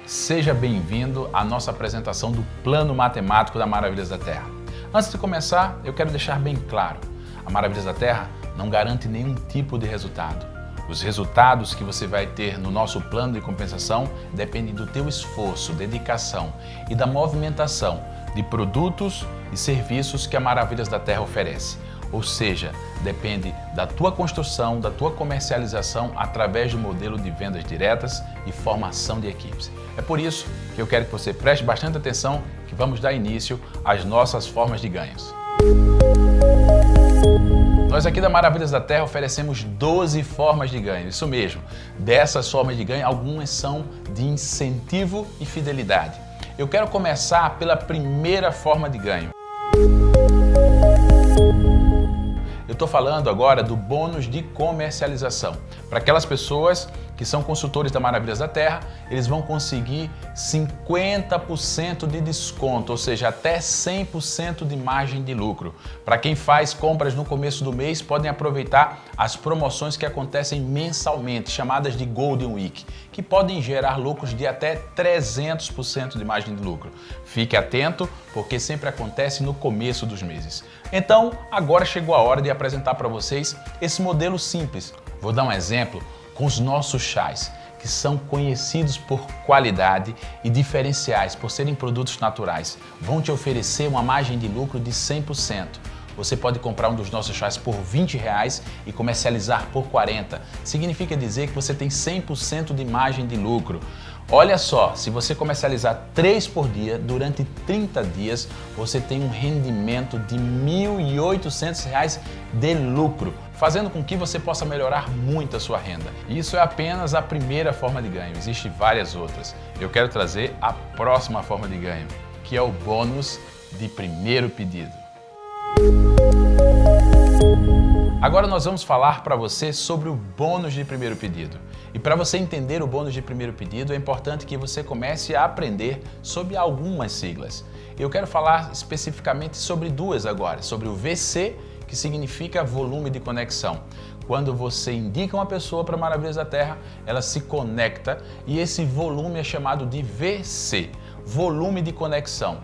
Seja bem-vindo à nossa apresentação do Plano Matemático da Maravilhas da Terra. Antes de começar, eu quero deixar bem claro, a Maravilhas da Terra não garante nenhum tipo de resultado. Os resultados que você vai ter no nosso plano de compensação dependem do teu esforço, dedicação e da movimentação de produtos e serviços que a Maravilhas da Terra oferece. Ou seja, depende da tua construção, da tua comercialização através do modelo de vendas diretas e formação de equipes. É por isso que eu quero que você preste bastante atenção, que vamos dar início às nossas formas de ganhos. Nós aqui da Maravilhas da Terra oferecemos 12 formas de ganho, isso mesmo. Dessas formas de ganho, algumas são de incentivo e fidelidade. Eu quero começar pela primeira forma de ganho. Eu estou falando agora do bônus de comercialização. Para aquelas pessoas que são consultores da Maravilhas da Terra, eles vão conseguir 50% de desconto, ou seja, até 100% de margem de lucro. Para quem faz compras no começo do mês, podem aproveitar as promoções que acontecem mensalmente, chamadas de Golden Week, que podem gerar lucros de até 300% de margem de lucro. Fique atento, porque sempre acontece no começo dos meses. Então, agora chegou a hora de apresentar para vocês esse modelo simples. Vou dar um exemplo com os nossos chás, que são conhecidos por qualidade e diferenciais, por serem produtos naturais. Vão te oferecer uma margem de lucro de 100%. Você pode comprar um dos nossos chás por R$20 e comercializar por R$40. Significa dizer que você tem 100% de margem de lucro. Olha só, se você comercializar 3 por dia, durante 30 dias, você tem um rendimento de R$1.800 de lucro, fazendo com que você possa melhorar muito a sua renda. Isso é apenas a primeira forma de ganho, existem várias outras. Eu quero trazer a próxima forma de ganho, que é o bônus de primeiro pedido. Agora nós vamos falar para você sobre o bônus de primeiro pedido. E para você entender o bônus de primeiro pedido, é importante que você comece a aprender sobre algumas siglas. Eu quero falar especificamente sobre duas agora, sobre o VC, que significa volume de conexão. Quando você indica uma pessoa para Maravilhas da Terra, ela se conecta e esse volume é chamado de VC, volume de conexão.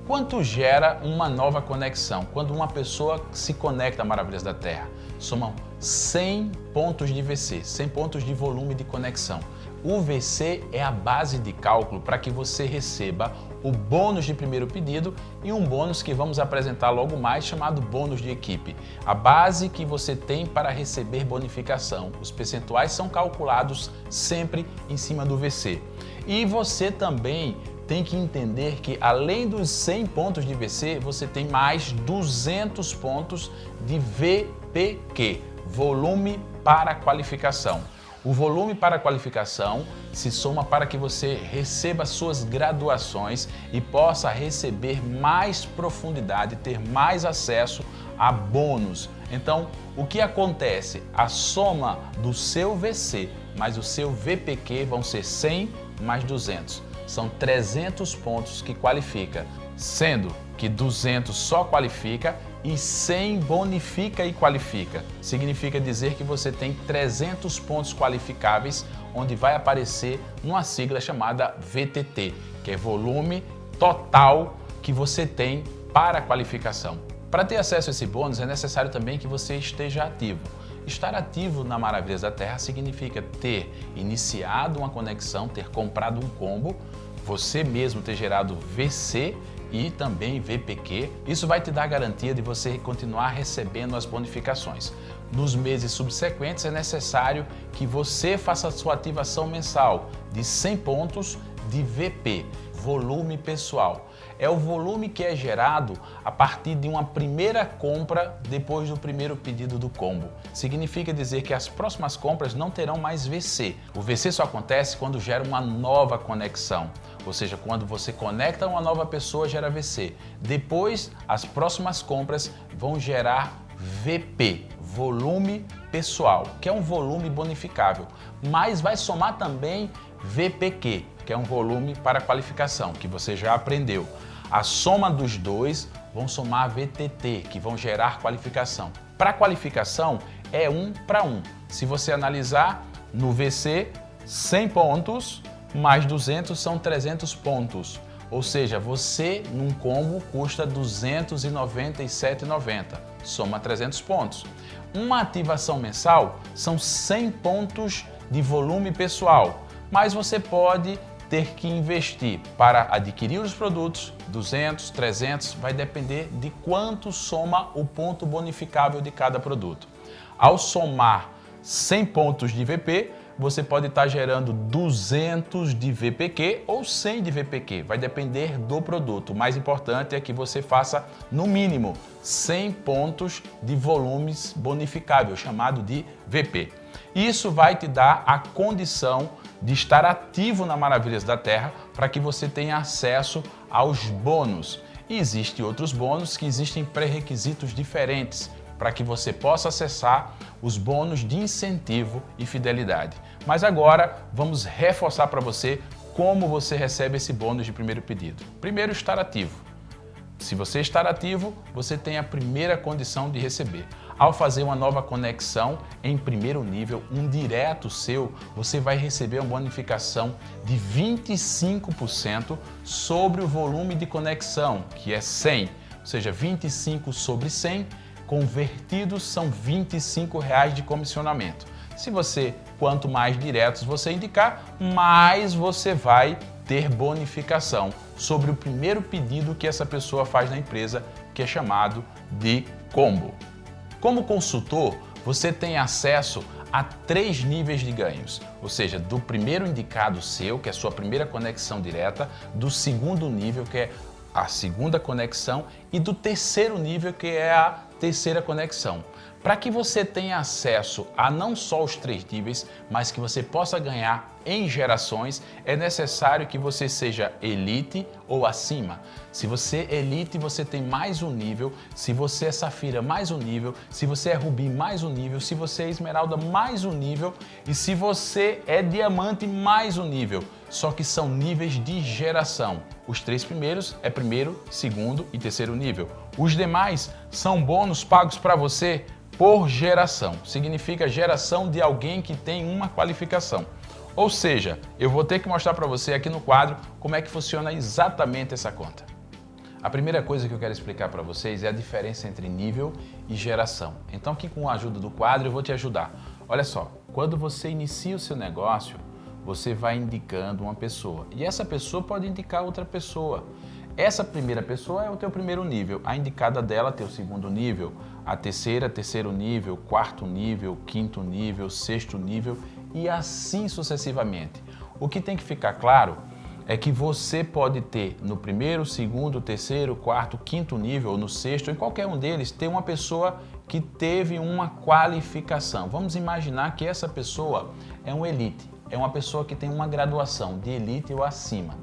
Quanto gera uma nova conexão? Quando uma pessoa se conecta a Maravilhas da Terra, somam 100 pontos de VC, 100 pontos de volume de conexão. O VC é a base de cálculo para que você receba o bônus de primeiro pedido e um bônus que vamos apresentar logo mais, chamado bônus de equipe. A base que você tem para receber bonificação. Os percentuais são calculados sempre em cima do VC. E você também tem que entender que além dos 100 pontos de VC, você tem mais 200 pontos de VPQ, volume para qualificação. O volume para qualificação se soma para que você receba suas graduações e possa receber mais profundidade, ter mais acesso a bônus. Então, o que acontece? A soma do seu VC mais o seu VPQ vão ser 100 mais 200. São 300 pontos que qualifica, sendo que 200 só qualifica e 100 bonifica e qualifica. Significa dizer que você tem 300 pontos qualificáveis, onde vai aparecer uma sigla chamada VTT, que é volume total que você tem para a qualificação. Para ter acesso a esse bônus é necessário também que você esteja ativo. Estar ativo na Maravilhas da Terra significa ter iniciado uma conexão, ter comprado um combo, você mesmo ter gerado VC e também VPQ. Isso vai te dar a garantia de você continuar recebendo as bonificações. Nos meses subsequentes é necessário que você faça a sua ativação mensal de 100 pontos de VP, volume pessoal. É o volume que é gerado a partir de uma primeira compra depois do primeiro pedido do combo. Significa dizer que as próximas compras não terão mais VC. O VC só acontece quando gera uma nova conexão, ou seja, quando você conecta uma nova pessoa, gera VC. Depois, as próximas compras vão gerar VP, volume pessoal, que é um volume bonificável, mas vai somar também VPQ, que é um volume para qualificação, que você já aprendeu. A soma dos dois vão somar VTT, que vão gerar qualificação. Para qualificação é 1 para 1. Se você analisar no VC, 100 pontos mais 200 são 300 pontos. Ou seja, você num combo custa R$ 297,90, soma 300 pontos. Uma ativação mensal são 100 pontos de volume pessoal, mas você pode ter que investir para adquirir os produtos, 200, 300, vai depender de quanto soma o ponto bonificável de cada produto. Ao somar 100 pontos de VP, você pode estar gerando 200 de VPQ ou 100 de VPQ, vai depender do produto. O mais importante é que você faça, no mínimo, 100 pontos de volumes bonificável, chamado de VP. Isso vai te dar a condição de estar ativo na Maravilhas da Terra para que você tenha acesso aos bônus. E existem outros bônus que existem pré-requisitos diferentes para que você possa acessar os bônus de incentivo e fidelidade. Mas agora vamos reforçar para você como você recebe esse bônus de primeiro pedido. Primeiro, estar ativo. Se você estar ativo, você tem a primeira condição de receber. Ao fazer uma nova conexão em primeiro nível, um direto seu, você vai receber uma bonificação de 25% sobre o volume de conexão, que é 100, ou seja, 25 sobre 100, convertidos são R$ 25 de comissionamento. Se você, quanto mais diretos você indicar, mais você vai ter bonificação sobre o primeiro pedido que essa pessoa faz na empresa, que é chamado de combo. Como consultor, você tem acesso a 3 níveis de ganhos, ou seja, do primeiro indicado seu, que é a sua primeira conexão direta, do segundo nível, que é a segunda conexão, e do terceiro nível, que é a terceira conexão. Para que você tenha acesso a não só os 3 níveis, mas que você possa ganhar em gerações, é necessário que você seja Elite ou acima. Se você é Elite, você tem mais um nível. Se você é Safira, mais um nível. Se você é Rubi, mais um nível. Se você é Esmeralda, mais um nível. E se você é Diamante, mais um nível. Só que são níveis de geração. Os 3 primeiros é primeiro, segundo e terceiro nível. Os demais são bônus pagos para você por geração. Significa geração de alguém que tem uma qualificação. Ou seja, eu vou ter que mostrar para você aqui no quadro como é que funciona exatamente essa conta. A primeira coisa que eu quero explicar para vocês é a diferença entre nível e geração. Então aqui com a ajuda do quadro eu vou te ajudar. Olha só, quando você inicia o seu negócio, você vai indicando uma pessoa e essa pessoa pode indicar outra pessoa. Essa primeira pessoa é o teu primeiro nível, a indicada dela teu segundo nível, a terceira, terceiro nível, quarto nível, quinto nível, sexto nível e assim sucessivamente. O que tem que ficar claro é que você pode ter no primeiro, segundo, terceiro, quarto, quinto nível, ou no sexto, em qualquer um deles, ter uma pessoa que teve uma qualificação. Vamos imaginar que essa pessoa é um Elite, é uma pessoa que tem uma graduação de Elite ou acima.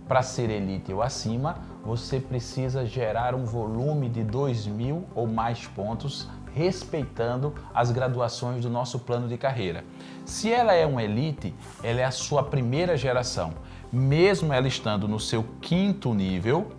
Para ser Elite ou acima, você precisa gerar um volume de 2.000 ou mais pontos, respeitando as graduações do nosso plano de carreira. Se ela é um Elite, ela é a sua primeira geração. Mesmo ela estando no seu quinto nível,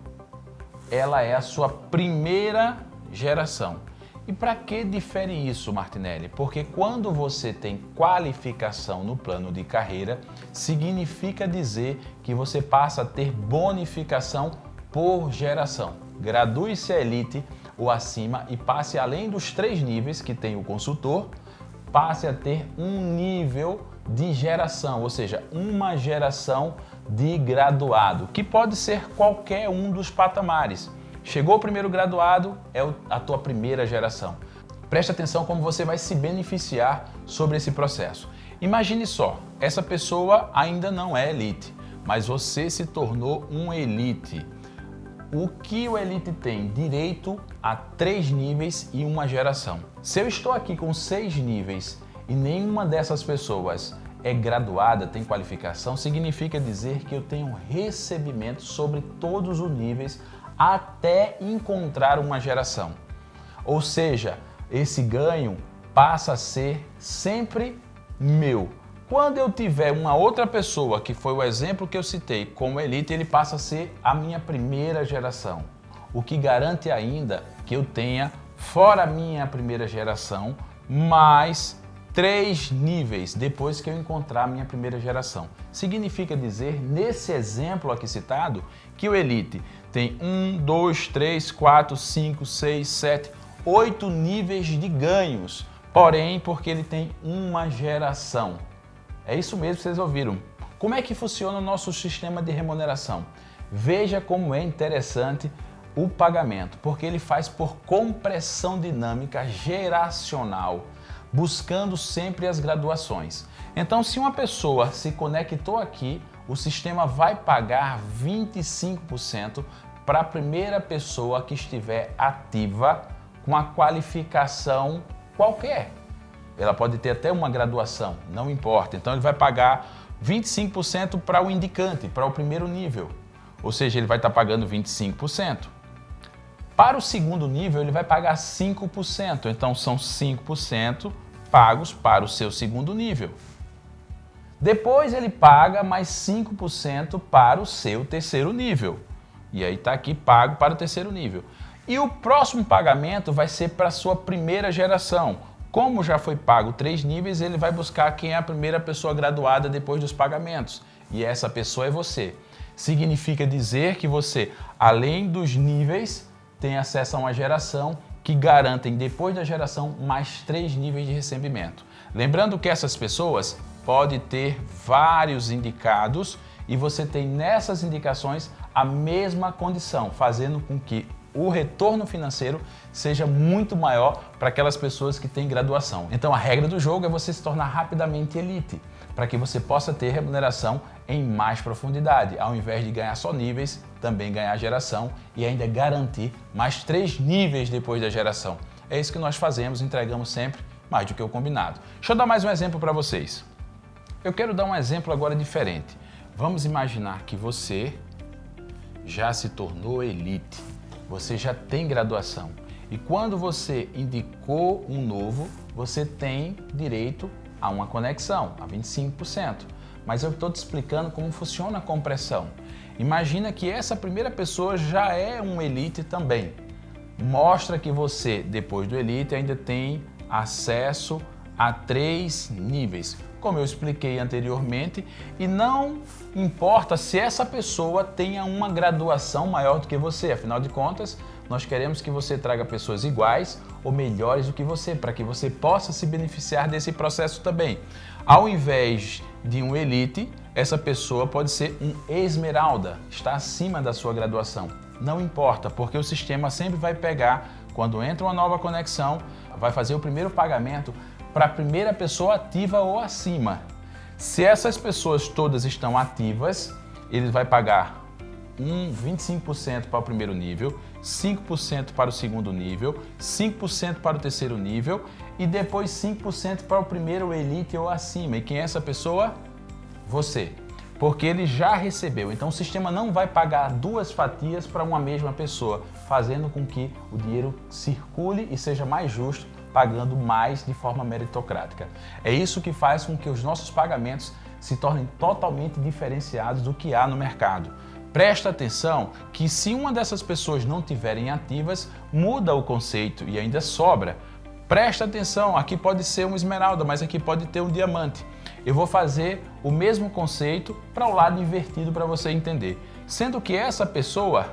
ela é a sua primeira geração. E para que difere isso, Martinelli? Porque quando você tem qualificação no plano de carreira, significa dizer que você passa a ter bonificação por geração. Gradue-se a Elite ou acima e passe além dos 3 níveis que tem o consultor, passe a ter um nível de geração, ou seja, uma geração de graduado, que pode ser qualquer um dos patamares. Chegou o primeiro graduado, é a tua primeira geração. Preste atenção como você vai se beneficiar sobre esse processo. Imagine só, essa pessoa ainda não é Elite, mas você se tornou um Elite. O que o Elite tem? Direito a 3 níveis e uma geração. Se eu estou aqui com 6 níveis e nenhuma dessas pessoas é graduada, tem qualificação, significa dizer que eu tenho recebimento sobre todos os níveis até encontrar uma geração. Ou seja, esse ganho passa a ser sempre meu. Quando eu tiver uma outra pessoa, que foi o exemplo que eu citei, como Elite, ele passa a ser a minha primeira geração. O que garante ainda que eu tenha, fora a minha primeira geração, mais 3 níveis depois que eu encontrar a minha primeira geração. Significa dizer, nesse exemplo aqui citado, que o Elite tem 1, 2, 3, 4, 5, 6, 7, 8 níveis de ganhos, porém porque ele tem uma geração. É isso mesmo que vocês ouviram. Como é que funciona o nosso sistema de remuneração? Veja como é interessante o pagamento, porque ele faz por compressão dinâmica geracional, buscando sempre as graduações. Então, se uma pessoa se conectou aqui, o sistema vai pagar 25% para a primeira pessoa que estiver ativa com a qualificação qualquer. Ela pode ter até uma graduação, não importa. Então, ele vai pagar 25% para o indicante, para o primeiro nível. Ou seja, ele vai estar pagando 25%. Para o segundo nível, ele vai pagar 5%. Então, são 5% pagos para o seu segundo nível. Depois, ele paga mais 5% para o seu terceiro nível. E aí está aqui pago para o terceiro nível. E o próximo pagamento vai ser para a sua primeira geração. Como já foi pago 3 níveis, ele vai buscar quem é a primeira pessoa graduada depois dos pagamentos. E essa pessoa é você. Significa dizer que você, além dos níveis, tem acesso a uma geração que garantem, depois da geração, mais 3 níveis de recebimento. Lembrando que essas pessoas podem ter vários indicados e você tem nessas indicações a mesma condição, fazendo com que o retorno financeiro seja muito maior para aquelas pessoas que têm graduação. Então a regra do jogo é você se tornar rapidamente elite, para que você possa ter remuneração em mais profundidade, ao invés de ganhar só níveis, também ganhar geração e ainda garantir mais 3 níveis depois da geração. É isso que nós fazemos, entregamos sempre mais do que o combinado. Deixa eu dar mais um exemplo para vocês. Eu quero dar um exemplo agora diferente. Vamos imaginar que você já se tornou elite. Você já tem graduação. E quando você indicou um novo, você tem direito a uma conexão, a 25%. Mas eu estou te explicando como funciona a compressão. Imagina que essa primeira pessoa já é um elite também. Mostra que você, depois do elite, ainda tem acesso a 3 níveis, como eu expliquei anteriormente, e não importa se essa pessoa tenha uma graduação maior do que você, afinal de contas, nós queremos que você traga pessoas iguais ou melhores do que você, para que você possa se beneficiar desse processo também. Ao invés de um elite, essa pessoa pode ser um esmeralda, está acima da sua graduação. Não importa, porque o sistema sempre vai pegar, quando entra uma nova conexão, vai fazer o primeiro pagamento para a primeira pessoa ativa ou acima. Se essas pessoas todas estão ativas, ele vai pagar 25% para o primeiro nível, 5% para o segundo nível, 5% para o terceiro nível e depois 5% para o primeiro elite ou acima. E quem é essa pessoa? Você. Porque ele já recebeu. Então o sistema não vai pagar 2 fatias para uma mesma pessoa, fazendo com que o dinheiro circule e seja mais justo, pagando mais de forma meritocrática. É isso que faz com que os nossos pagamentos se tornem totalmente diferenciados do que há no mercado. Presta atenção que se uma dessas pessoas não tiverem ativas, muda o conceito e ainda sobra. Presta atenção, aqui pode ser uma esmeralda, mas aqui pode ter um diamante. Eu vou fazer o mesmo conceito para o lado invertido para você entender. Sendo que essa pessoa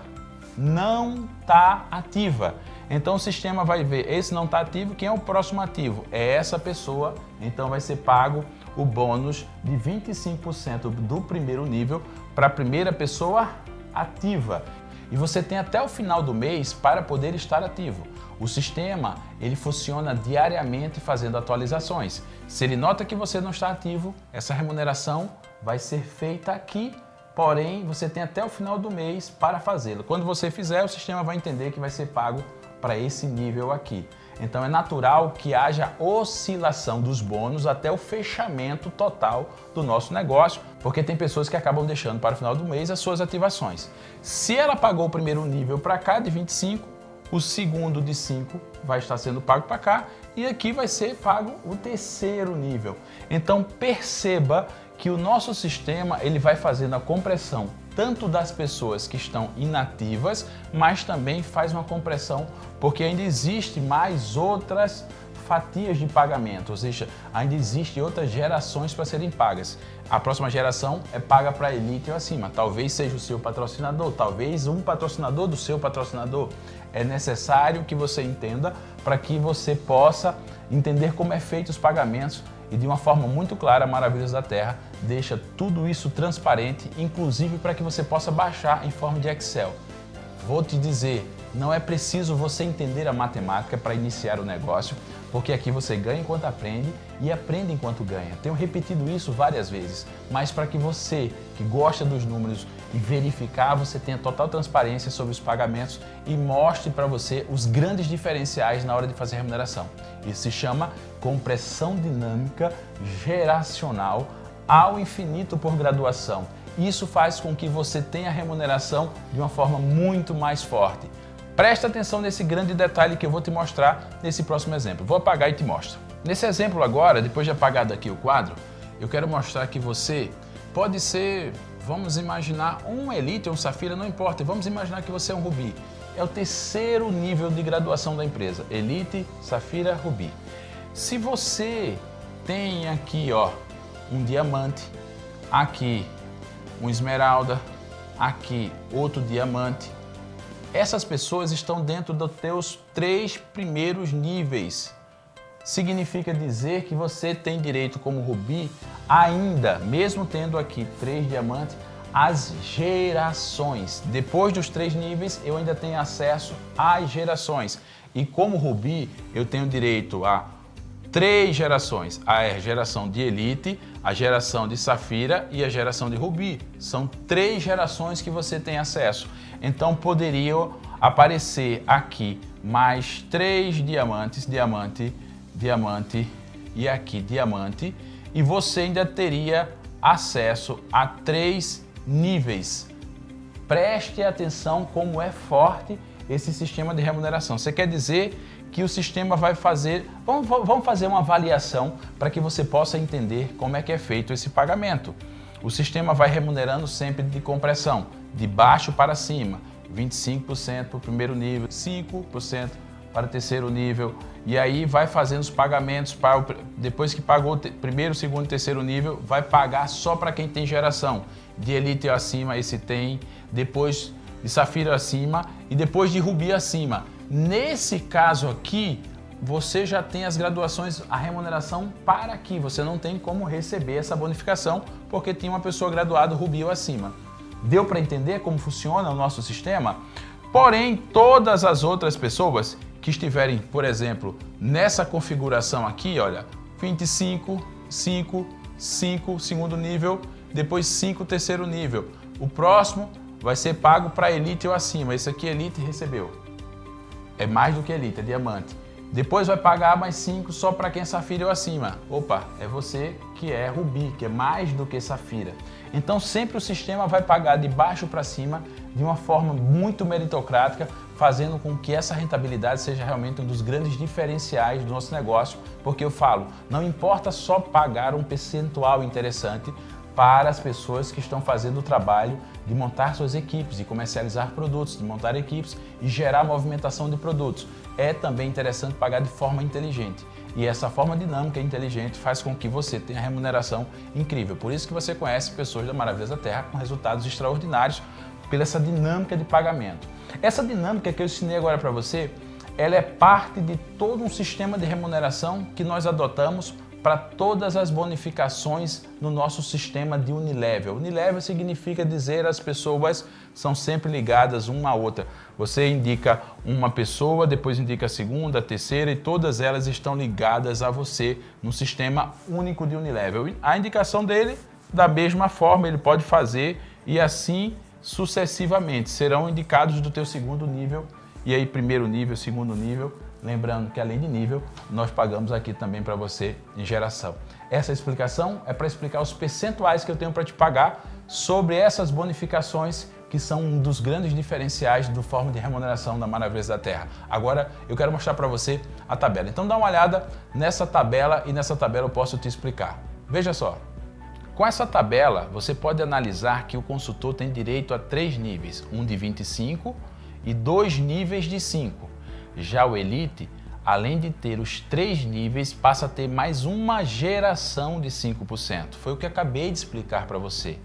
não está ativa. Então o sistema vai ver, esse não está ativo, quem é o próximo ativo? É essa pessoa, então vai ser pago o bônus de 25% do primeiro nível para a primeira pessoa ativa. E você tem até o final do mês para poder estar ativo. O sistema, ele funciona diariamente fazendo atualizações. Se ele nota que você não está ativo, essa remuneração vai ser feita aqui, porém você tem até o final do mês para fazê-lo. Quando você fizer, o sistema vai entender que vai ser pago para esse nível aqui. Então é natural que haja oscilação dos bônus até o fechamento total do nosso negócio, porque tem pessoas que acabam deixando para o final do mês as suas ativações. Se ela pagou o primeiro nível para cá de 25, o segundo de 5 vai estar sendo pago para cá e aqui vai ser pago o terceiro nível. Então perceba que o nosso sistema ele vai fazendo a compressão tanto das pessoas que estão inativas, mas também faz uma compressão porque ainda existe mais outras fatias de pagamento, ou seja, ainda existem outras gerações para serem pagas. A próxima geração é paga para a elite ou acima, talvez seja o seu patrocinador, talvez um patrocinador do seu patrocinador. É necessário que você entenda para que você possa entender como é feito os pagamentos e de uma forma muito clara, Maravilhas da Terra deixa tudo isso transparente, inclusive para que você possa baixar em forma de Excel. Vou te dizer, não é preciso você entender a matemática para iniciar o negócio, porque aqui você ganha enquanto aprende e aprende enquanto ganha. Tenho repetido isso várias vezes, mas para que você que gosta dos números e verificar, você tenha total transparência sobre os pagamentos e mostre para você os grandes diferenciais na hora de fazer remuneração. Isso se chama compressão dinâmica geracional ao infinito por graduação. Isso faz com que você tenha remuneração de uma forma muito mais forte. Presta atenção nesse grande detalhe que eu vou te mostrar nesse próximo exemplo. Vou apagar e te mostro. Nesse exemplo agora, depois de apagado aqui o quadro, eu quero mostrar que você pode ser, vamos imaginar, um Elite ou um Safira, não importa. Vamos imaginar que você é um Rubi. É o terceiro nível de graduação da empresa. Elite, Safira, Rubi. Se você tem aqui, ó, um diamante, aqui um esmeralda, aqui outro diamante, essas pessoas estão dentro dos teus 3 primeiros níveis. Significa dizer que você tem direito como Rubi ainda, mesmo tendo aqui 3 diamantes, às gerações. Depois dos 3 níveis, eu ainda tenho acesso às gerações. E como Rubi, eu tenho direito a 3 gerações, a geração de Elite, a geração de Safira e a geração de Rubi. São 3 gerações que você tem acesso. Então poderiam aparecer aqui mais 3 diamantes, diamante, diamante e aqui diamante. E você ainda teria acesso a 3 níveis. Preste atenção como é forte esse sistema de remuneração. Você quer dizer que o sistema vai fazer... Vamos fazer uma avaliação para que você possa entender como é que é feito esse pagamento. O sistema vai remunerando sempre de compressão, de baixo para cima. 25% para o primeiro nível, 5% para o terceiro nível. E aí vai fazendo os pagamentos, depois que pagou o primeiro, segundo e terceiro nível, vai pagar só para quem tem geração. De Elite acima, esse tem, depois de Safira acima e depois de Rubi acima. Nesse caso aqui, você já tem as graduações, a remuneração para aqui. Você não tem como receber essa bonificação porque tem uma pessoa graduada Rubi ou acima. Deu para entender como funciona o nosso sistema? Porém, todas as outras pessoas que estiverem, por exemplo, nessa configuração aqui, olha, 25, 5, 5, segundo nível, depois 5, terceiro nível. O próximo vai ser pago para Elite ou acima. Esse aqui Elite recebeu. É mais do que Elite, é diamante. Depois vai pagar mais 5 só para quem é Safira ou acima. Opa, é você que é Rubi, que é mais do que Safira. Então sempre o sistema vai pagar de baixo para cima de uma forma muito meritocrática, fazendo com que essa rentabilidade seja realmente um dos grandes diferenciais do nosso negócio, porque eu falo, não importa só pagar um percentual interessante para as pessoas que estão fazendo o trabalho de montar suas equipes, de comercializar produtos, de montar equipes e gerar movimentação de produtos. É também interessante pagar de forma inteligente. E essa forma dinâmica e inteligente faz com que você tenha remuneração incrível. Por isso que você conhece pessoas da Maravilhas da Terra com resultados extraordinários pela essa dinâmica de pagamento. Essa dinâmica que eu ensinei agora para você, ela é parte de todo um sistema de remuneração que nós adotamos para todas as bonificações no nosso sistema de Unilevel. Unilevel significa dizer as pessoas são sempre ligadas uma à outra. Você indica uma pessoa, depois indica a segunda, a terceira e todas elas estão ligadas a você no sistema único de Unilevel. A indicação dele, da mesma forma, ele pode fazer e assim sucessivamente serão indicados do teu segundo nível e aí primeiro nível, segundo nível. Lembrando que além de nível, nós pagamos aqui também para você em geração. Essa explicação é para explicar os percentuais que eu tenho para te pagar sobre essas bonificações que são um dos grandes diferenciais do forma de remuneração da Maravilhas da Terra. Agora eu quero mostrar para você a tabela. Então dá uma olhada nessa tabela e nessa tabela eu posso te explicar. Veja só. Com essa tabela você pode analisar que o consultor tem direito a 3 níveis, um de 25 e 2 níveis de 5. Já o Elite, além de ter os 3 níveis, passa a ter mais uma geração de 5%. Foi o que acabei de explicar para você.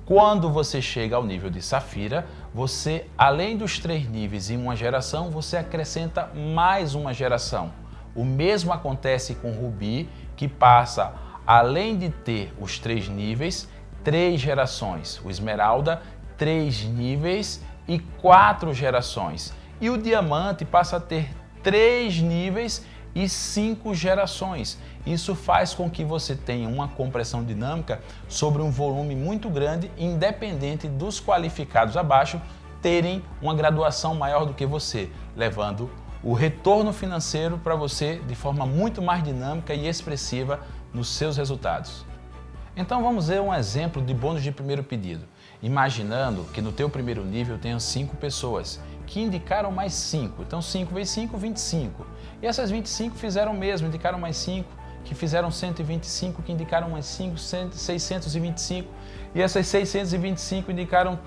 Quando você chega ao nível de Safira, você, além dos 3 níveis e uma geração, você acrescenta mais uma geração. O mesmo acontece com o Rubi, que passa, além de ter os 3 níveis, 3 gerações. O Esmeralda, 3 níveis e 4 gerações. E o Diamante passa a ter 3 níveis e 5 gerações. Isso faz com que você tenha uma compressão dinâmica sobre um volume muito grande, independente dos qualificados abaixo terem uma graduação maior do que você, levando o retorno financeiro para você de forma muito mais dinâmica e expressiva nos seus resultados. Então vamos ver um exemplo de bônus de primeiro pedido. Imaginando que no teu primeiro nível tenham 5 pessoas que indicaram mais 5. Então 5 vezes 5, 25. E essas 25 fizeram o mesmo, indicaram mais 5, que fizeram 125, que indicaram mais 5, 625. E essas 625 indicaram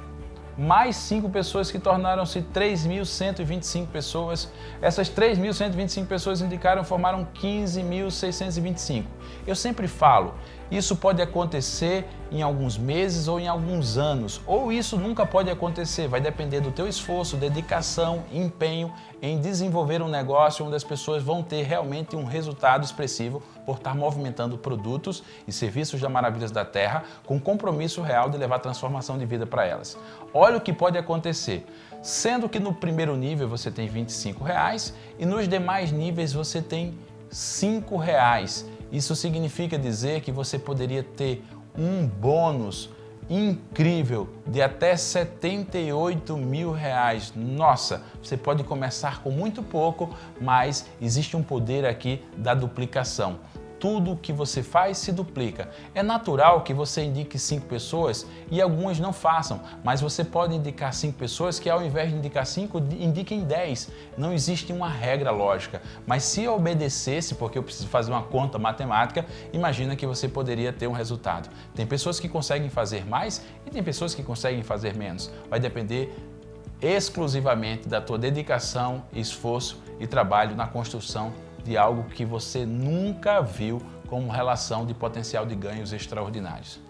mais 5 pessoas que tornaram-se 3.125 pessoas. Essas 3.125 pessoas indicaram, formaram 15.625. Eu sempre falo, isso pode acontecer em alguns meses ou em alguns anos, ou isso nunca pode acontecer, vai depender do teu esforço, dedicação, empenho em desenvolver um negócio onde as pessoas vão ter realmente um resultado expressivo por estar movimentando produtos e serviços da Maravilhas da Terra com compromisso real de levar transformação de vida para elas. Olha o que pode acontecer, sendo que no primeiro nível você tem R$25 e nos demais níveis você tem R$5. Isso significa dizer que você poderia ter um bônus incrível de até R$78 mil. Nossa, você pode começar com muito pouco, mas existe um poder aqui da duplicação. Tudo que você faz se duplica. É natural que você indique 5 pessoas e algumas não façam, mas você pode indicar 5 pessoas que ao invés de indicar 5, indiquem 10. Não existe uma regra lógica, mas se eu obedecesse, porque eu preciso fazer uma conta matemática, imagina que você poderia ter um resultado. Tem pessoas que conseguem fazer mais e tem pessoas que conseguem fazer menos. Vai depender exclusivamente da tua dedicação, esforço e trabalho na construção de algo que você nunca viu como relação de potencial de ganhos extraordinários.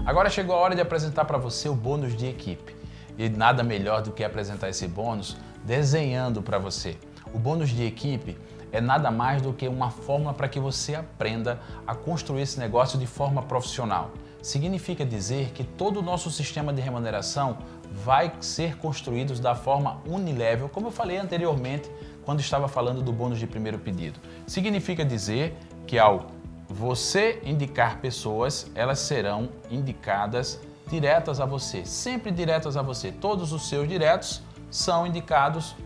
Agora chegou a hora de apresentar para você o bônus de equipe. E nada melhor do que apresentar esse bônus desenhando para você. O bônus de equipe é nada mais do que uma fórmula para que você aprenda a construir esse negócio de forma profissional. Significa dizer que todo o nosso sistema de remuneração vai ser construído da forma unilevel, como eu falei anteriormente quando estava falando do bônus de primeiro pedido. Significa dizer que ao você indicar pessoas, elas serão indicadas diretas a você, sempre diretas a você. Todos os seus diretos são indicados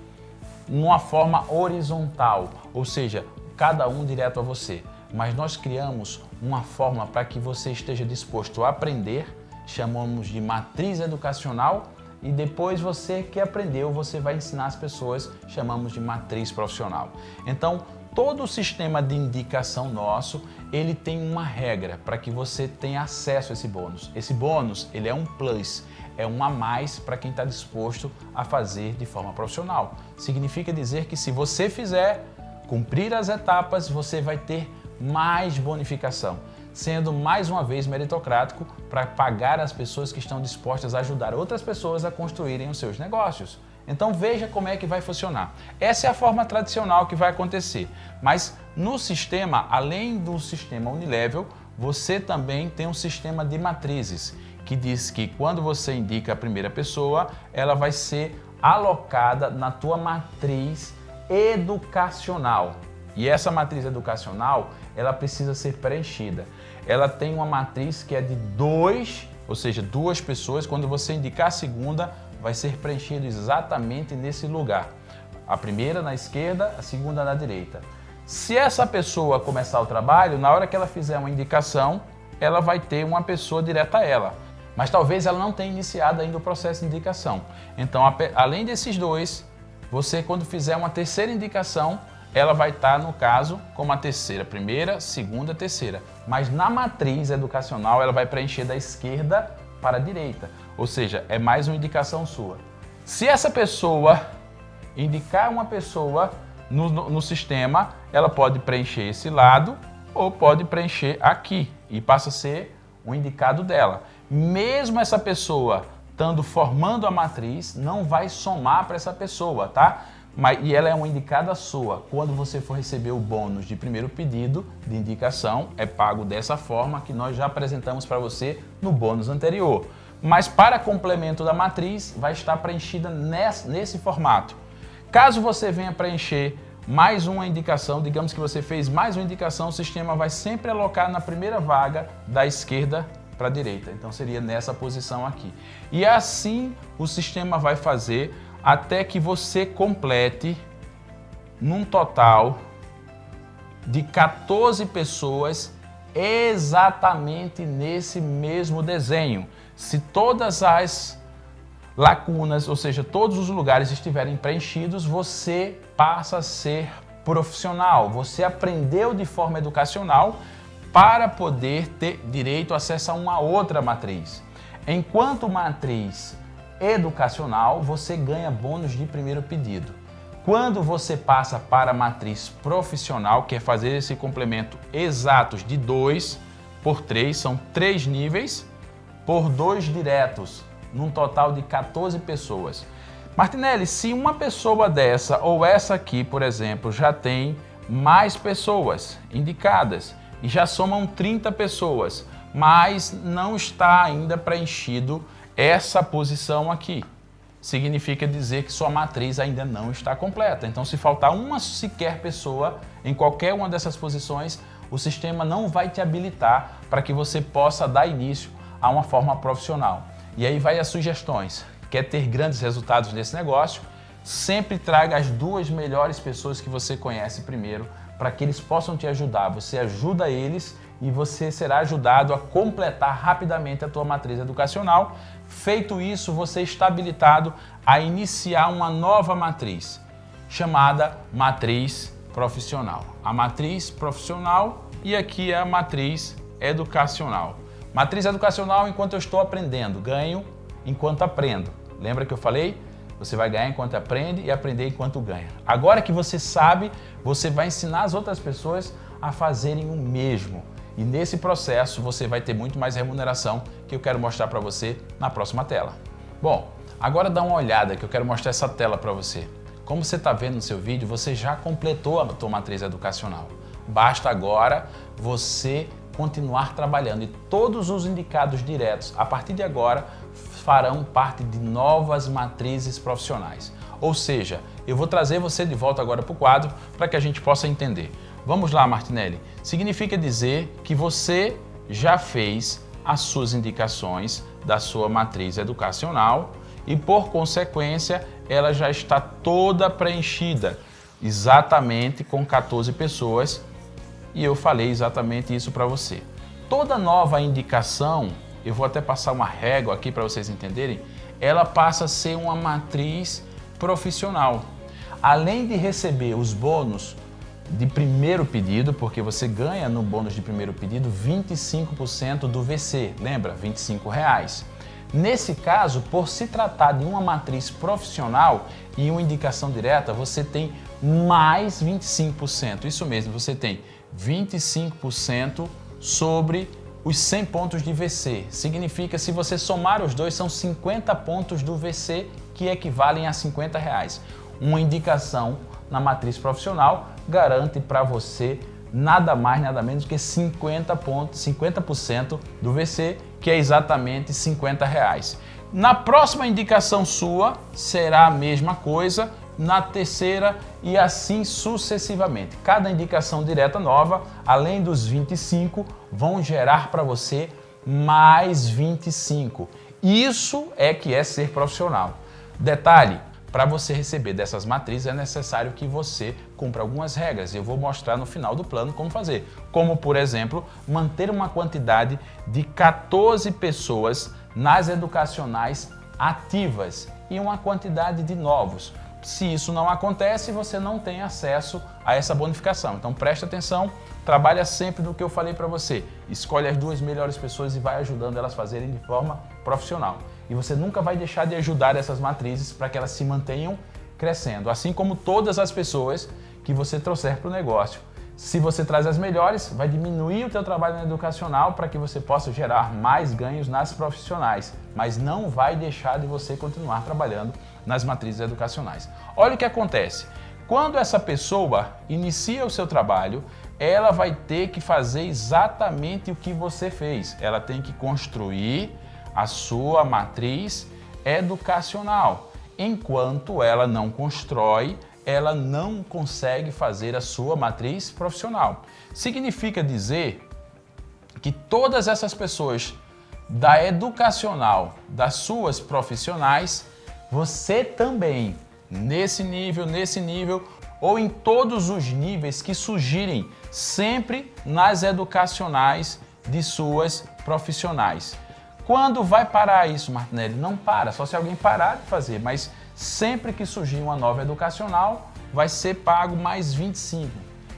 numa forma horizontal, ou seja, cada um direto a você. Mas nós criamos uma forma para que você esteja disposto a aprender, chamamos de matriz educacional, e depois você que aprendeu, você vai ensinar as pessoas, chamamos de matriz profissional. Então, todo o sistema de indicação nosso, ele tem uma regra para que você tenha acesso a esse bônus. Esse bônus, ele é um plus, é um a mais para quem está disposto a fazer de forma profissional. Significa dizer que se você fizer, cumprir as etapas, você vai ter mais bonificação, sendo mais uma vez meritocrático para pagar as pessoas que estão dispostas a ajudar outras pessoas a construírem os seus negócios. Então veja como é que vai funcionar. Essa é a forma tradicional que vai acontecer, mas no sistema, além do sistema unilevel, você também tem um sistema de matrizes, que diz que quando você indica a primeira pessoa, ela vai ser alocada na tua matriz educacional. E essa matriz educacional, ela precisa ser preenchida. Ela tem uma matriz que é de 2, ou seja, 2 pessoas. Quando você indicar a segunda, vai ser preenchido exatamente nesse lugar. A primeira na esquerda, a segunda na direita. Se essa pessoa começar o trabalho, na hora que ela fizer uma indicação, ela vai ter uma pessoa direta a ela. Mas talvez ela não tenha iniciado ainda o processo de indicação. Então, além desses 2, você quando fizer uma terceira indicação, ela vai estar, no caso, como a terceira, primeira, segunda, terceira. Mas na matriz educacional, ela vai preencher da esquerda para a direita. Ou seja, é mais uma indicação sua. Se essa pessoa indicar uma pessoa no sistema, ela pode preencher esse lado ou pode preencher aqui e passa a ser o indicado dela. Mesmo essa pessoa estando formando a matriz, não vai somar para essa pessoa, tá? E ela é uma indicada sua. Quando você for receber o bônus de primeiro pedido de indicação, é pago dessa forma que nós já apresentamos para você no bônus anterior. Mas para complemento da matriz, vai estar preenchida nesse formato. Caso você venha preencher mais uma indicação, digamos que você fez mais uma indicação, o sistema vai sempre alocar na primeira vaga da esquerda para a direita. Então seria nessa posição aqui. E assim o sistema vai fazer até que você complete num total de 14 pessoas exatamente nesse mesmo desenho. Se todas as lacunas, ou seja, todos os lugares estiverem preenchidos, você passa a ser profissional. Você aprendeu de forma educacional para poder ter direito a acesso a uma outra matriz. Enquanto matriz educacional, você ganha bônus de primeiro pedido. Quando você passa para a matriz profissional, que é fazer esse complemento exatos de 2 por 3, são 3 níveis, por 2 diretos, num total de 14 pessoas. Martinelli, se uma pessoa dessa ou essa aqui, por exemplo, já tem mais pessoas indicadas e já somam 30 pessoas, mas não está ainda preenchido essa posição aqui, significa dizer que sua matriz ainda não está completa. Então, se faltar uma sequer pessoa em qualquer uma dessas posições, o sistema não vai te habilitar para que você possa dar início a uma forma profissional. E aí vai as sugestões. Quer ter grandes resultados nesse negócio? Sempre traga as 2 melhores pessoas que você conhece primeiro, para que eles possam te ajudar. Você ajuda eles e você será ajudado a completar rapidamente a tua matriz educacional. Feito isso, você está habilitado a iniciar uma nova matriz, chamada matriz profissional. A matriz profissional e aqui é a matriz educacional. Matriz educacional, enquanto eu estou aprendendo, ganho enquanto aprendo. Lembra que eu falei? Você vai ganhar enquanto aprende e aprender enquanto ganha. Agora que você sabe, você vai ensinar as outras pessoas a fazerem o mesmo. E nesse processo você vai ter muito mais remuneração, que eu quero mostrar para você na próxima tela. Bom, agora dá uma olhada que eu quero mostrar essa tela para você. Como você está vendo no seu vídeo, você já completou a sua matriz educacional. Basta agora você continuar trabalhando e todos os indicados diretos, a partir de agora, farão parte de novas matrizes profissionais. Ou seja, eu vou trazer você de volta agora para o quadro para que a gente possa entender. Vamos lá, Martinelli. Significa dizer que você já fez as suas indicações da sua matriz educacional e, por consequência, ela já está toda preenchida, exatamente com 14 pessoas, e eu falei exatamente isso para você. Toda nova indicação, eu vou até passar uma régua aqui para vocês entenderem, ela passa a ser uma matriz profissional. Além de receber os bônus de primeiro pedido, porque você ganha no bônus de primeiro pedido 25% do VC, lembra? R$25. Nesse caso, por se tratar de uma matriz profissional e uma indicação direta, você tem mais 25%. Isso mesmo, você tem 25% sobre os 100 pontos de VC. Significa, se você somar os dois, são 50 pontos do VC, que equivalem a R$50. Uma indicação na matriz profissional garante para você nada mais, nada menos que 50% do VC, que é exatamente R$50. Na próxima indicação sua, será a mesma coisa, na terceira e assim sucessivamente. Cada indicação direta nova, além dos 25, vão gerar para você mais 25. Isso é que é ser profissional. Detalhe, para você receber dessas matrizes é necessário que você cumpra algumas regras. Eu vou mostrar no final do plano como fazer. Como, por exemplo, manter uma quantidade de 14 pessoas nas educacionais ativas e uma quantidade de novos. Se isso não acontece, você não tem acesso a essa bonificação. Então preste atenção, trabalha sempre no que eu falei para você. Escolhe as 2 melhores pessoas e vai ajudando elas a fazerem de forma profissional. E você nunca vai deixar de ajudar essas matrizes para que elas se mantenham crescendo, assim como todas as pessoas que você trouxer para o negócio. Se você traz as melhores, vai diminuir o teu trabalho no educacional para que você possa gerar mais ganhos nas profissionais, mas não vai deixar de você continuar trabalhando nas matrizes educacionais. Olha o que acontece. Quando essa pessoa inicia o seu trabalho, ela vai ter que fazer exatamente o que você fez. Ela tem que construir a sua matriz educacional. Enquanto ela não constrói, ela não consegue fazer a sua matriz profissional. Significa dizer que todas essas pessoas da educacional, das suas profissionais, você também, nesse nível, ou em todos os níveis que surgirem, sempre nas educacionais de suas profissionais. Quando vai parar isso, Martinelli? Não para, só se alguém parar de fazer, mas sempre que surgir uma nova educacional, vai ser pago mais 25.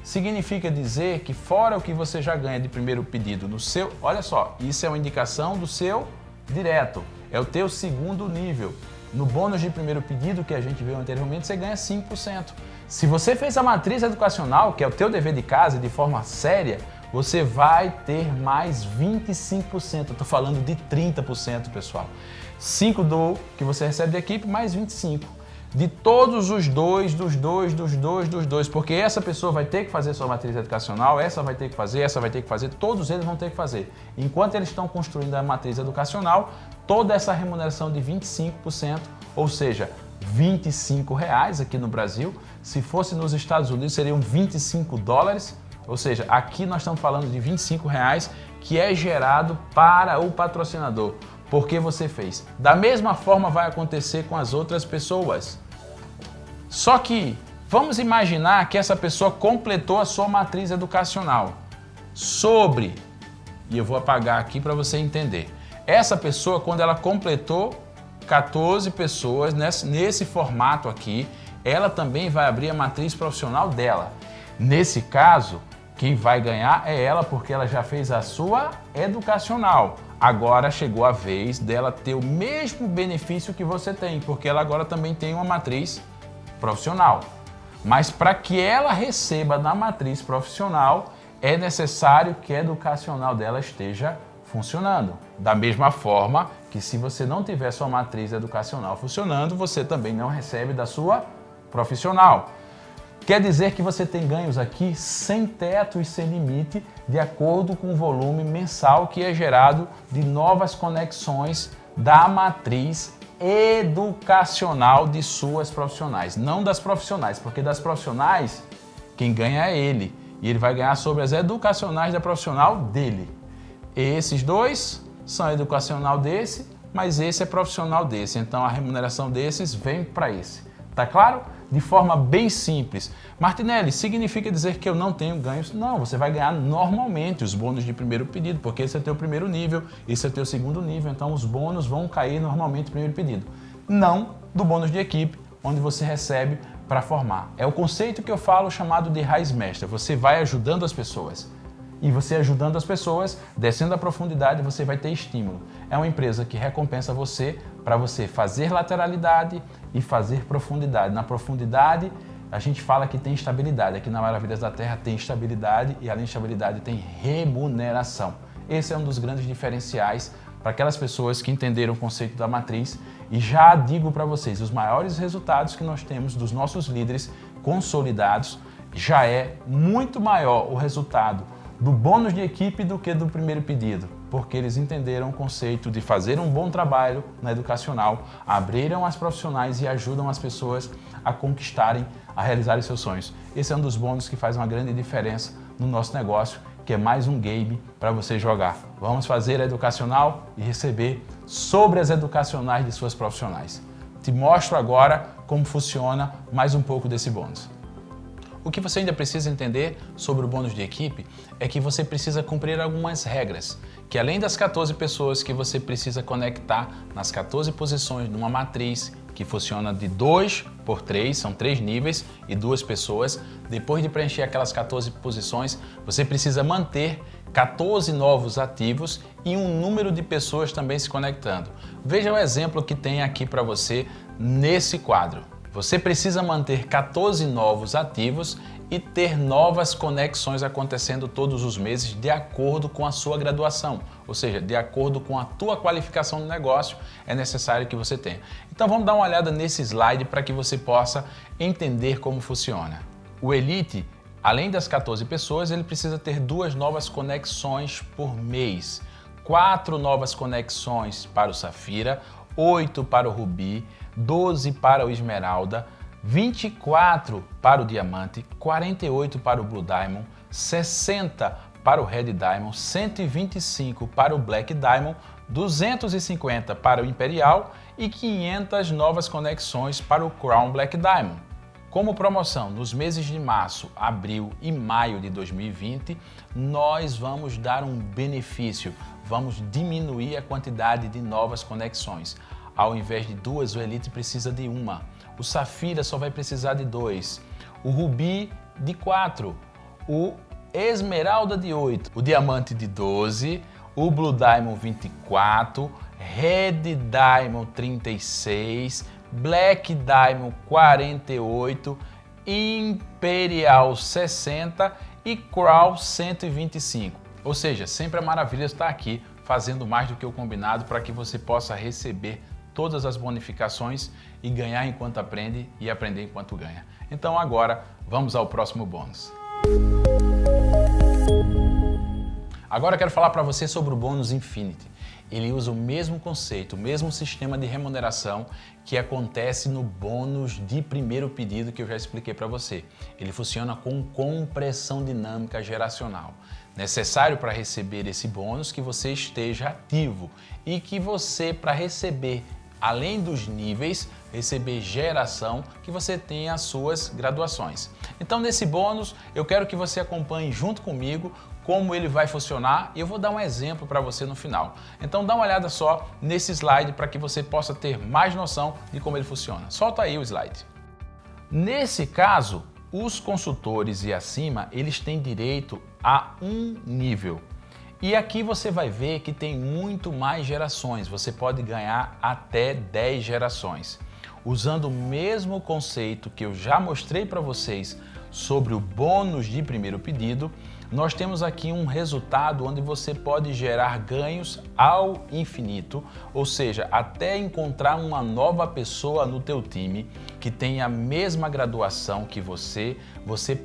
Significa dizer que fora o que você já ganha de primeiro pedido no seu, olha só, isso é uma indicação do seu direto, é o teu segundo nível. No bônus de primeiro pedido que a gente viu anteriormente, você ganha 5%. Se você fez a matriz educacional, que é o teu dever de casa, de forma séria, você vai ter mais 25%. Eu estou falando de 30%, pessoal. 5 do que você recebe da equipe, mais 25. De todos os dois, porque essa pessoa vai ter que fazer sua matriz educacional, essa vai ter que fazer, todos eles vão ter que fazer. Enquanto eles estão construindo a matriz educacional, toda essa remuneração de 25%, ou seja, R$25 aqui no Brasil, se fosse nos Estados Unidos seriam $25, ou seja, aqui nós estamos falando de R$25 que é gerado para o patrocinador, porque você fez. Da mesma forma vai acontecer com as outras pessoas. Só que vamos imaginar que essa pessoa completou a sua matriz educacional e eu vou apagar aqui para você entender. Essa pessoa, quando ela completou 14 pessoas nesse formato aqui, ela também vai abrir a matriz profissional dela. Nesse caso, quem vai ganhar é ela, porque ela já fez a sua educacional. Agora chegou a vez dela ter o mesmo benefício que você tem, porque ela agora também tem uma matriz profissional. Mas para que ela receba na matriz profissional, é necessário que a educacional dela esteja funcionando. Da mesma forma que se você não tiver sua matriz educacional funcionando, você também não recebe da sua profissional. Quer dizer que você tem ganhos aqui sem teto e sem limite, de acordo com o volume mensal que é gerado de novas conexões da matriz educacional de suas profissionais. Não das profissionais, porque das profissionais quem ganha é ele. E ele vai ganhar sobre as educacionais da profissional dele. Esses dois são educacional desse, mas esse é profissional desse. Então a remuneração desses vem para esse. Tá claro? De forma bem simples. Martinelli, significa dizer que eu não tenho ganhos? Não, você vai ganhar normalmente os bônus de primeiro pedido, porque esse é teu primeiro nível, esse é teu segundo nível, então os bônus vão cair normalmente no primeiro pedido. Não do bônus de equipe, onde você recebe para formar. É o conceito que eu falo chamado de raiz mestra. Você vai ajudando as pessoas. E você ajudando as pessoas, descendo a profundidade, você vai ter estímulo. É uma empresa que recompensa você para você fazer lateralidade e fazer profundidade. Na profundidade, a gente fala que tem estabilidade. Aqui na Maravilhas da Terra tem estabilidade e além de estabilidade tem remuneração. Esse é um dos grandes diferenciais para aquelas pessoas que entenderam o conceito da matriz. E já digo para vocês, os maiores resultados que nós temos dos nossos líderes consolidados já é muito maior o resultado do bônus de equipe do que do primeiro pedido, porque eles entenderam o conceito de fazer um bom trabalho na educacional, abriram as profissionais e ajudam as pessoas a conquistarem, a realizarem seus sonhos. Esse é um dos bônus que faz uma grande diferença no nosso negócio, que é mais um game para você jogar. Vamos fazer a educacional e receber sobre as educacionais de suas profissionais. Te mostro agora como funciona mais um pouco desse bônus. O que você ainda precisa entender sobre o bônus de equipe é que você precisa cumprir algumas regras, que além das 14 pessoas que você precisa conectar nas 14 posições de uma matriz que funciona de 2 por 3, são 3 níveis e 2 pessoas, depois de preencher aquelas 14 posições, você precisa manter 14 novos ativos e um número de pessoas também se conectando. Veja o exemplo que tem aqui para você nesse quadro. Você precisa manter 14 novos ativos e ter novas conexões acontecendo todos os meses de acordo com a sua graduação, ou seja, de acordo com a tua qualificação no negócio, é necessário que você tenha. Então vamos dar uma olhada nesse slide para que você possa entender como funciona. O Elite, além das 14 pessoas, ele precisa ter 2 novas conexões por mês, 4 novas conexões para o Safira, 8 para o Rubi, 12 para o Esmeralda, 24 para o Diamante, 48 para o Blue Diamond, 60 para o Red Diamond, 125 para o Black Diamond, 250 para o Imperial e 500 novas conexões para o Crown Black Diamond. Como promoção, nos meses de março, abril e maio de 2020, nós vamos dar um benefício, vamos diminuir a quantidade de novas conexões. Ao invés de 2, o Elite precisa de 1. O Safira só vai precisar de 2. O Rubi de 4. O Esmeralda de 8. O Diamante de 12. O Blue Diamond 24. Red Diamond 36. Black Diamond 48. Imperial 60 e Crown 125. Ou seja, sempre a maravilha está aqui fazendo mais do que o combinado para que você possa receber todas as bonificações e ganhar enquanto aprende e aprender enquanto ganha. Então agora vamos ao próximo bônus. Agora eu quero falar para você sobre o bônus Infinity. Ele usa o mesmo conceito, o mesmo sistema de remuneração que acontece no bônus de primeiro pedido que eu já expliquei para você. Ele funciona com compressão dinâmica geracional. Necessário para receber esse bônus que você esteja ativo e que você, para receber além dos níveis, receber geração, que você tenha as suas graduações. Então nesse bônus eu quero que você acompanhe junto comigo como ele vai funcionar e eu vou dar um exemplo para você no final. Então dá uma olhada só nesse slide para que você possa ter mais noção de como ele funciona. Solta aí o slide. Nesse caso, os consultores e acima, eles têm direito a um nível. E aqui você vai ver que tem muito mais gerações, você pode ganhar até 10 gerações. Usando o mesmo conceito que eu já mostrei para vocês sobre o bônus de primeiro pedido, nós temos aqui um resultado onde você pode gerar ganhos ao infinito, ou seja, até encontrar uma nova pessoa no teu time que tenha a mesma graduação que você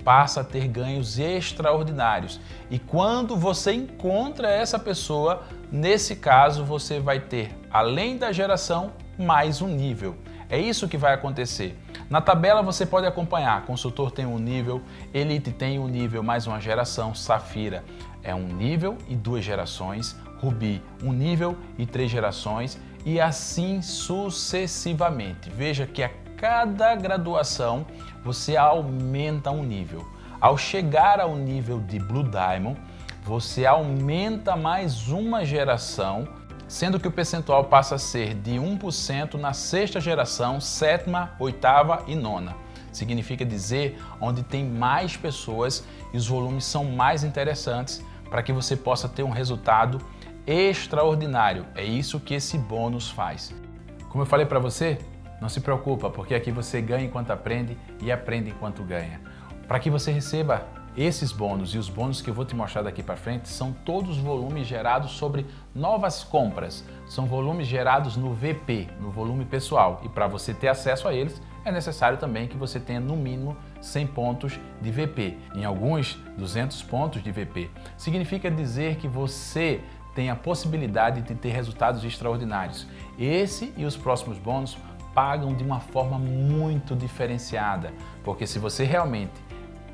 passa a ter ganhos extraordinários. E quando você encontra essa pessoa, nesse caso você vai ter, além da geração, mais um nível. É isso que vai acontecer. Na tabela você pode acompanhar, consultor tem um nível, Elite tem um nível mais uma geração, Safira é um nível e 2 gerações, Rubi um nível e 3 gerações e assim sucessivamente. Veja que a cada graduação você aumenta um nível. Ao chegar ao nível de Blue Diamond, você aumenta mais uma geração, sendo que o percentual passa a ser de 1% na 6ª geração, 7ª, 8ª e 9ª. Significa dizer onde tem mais pessoas e os volumes são mais interessantes para que você possa ter um resultado extraordinário. É isso que esse bônus faz. Como eu falei para você, não se preocupa, porque aqui você ganha enquanto aprende e aprende enquanto ganha. Para que você receba esses bônus e os bônus que eu vou te mostrar daqui para frente são todos volumes gerados sobre novas compras. São volumes gerados no VP, no volume pessoal. E para você ter acesso a eles, é necessário também que você tenha no mínimo 100 pontos de VP. Em alguns, 200 pontos de VP. Significa dizer que você tem a possibilidade de ter resultados extraordinários. Esse e os próximos bônus pagam de uma forma muito diferenciada. Porque se você realmente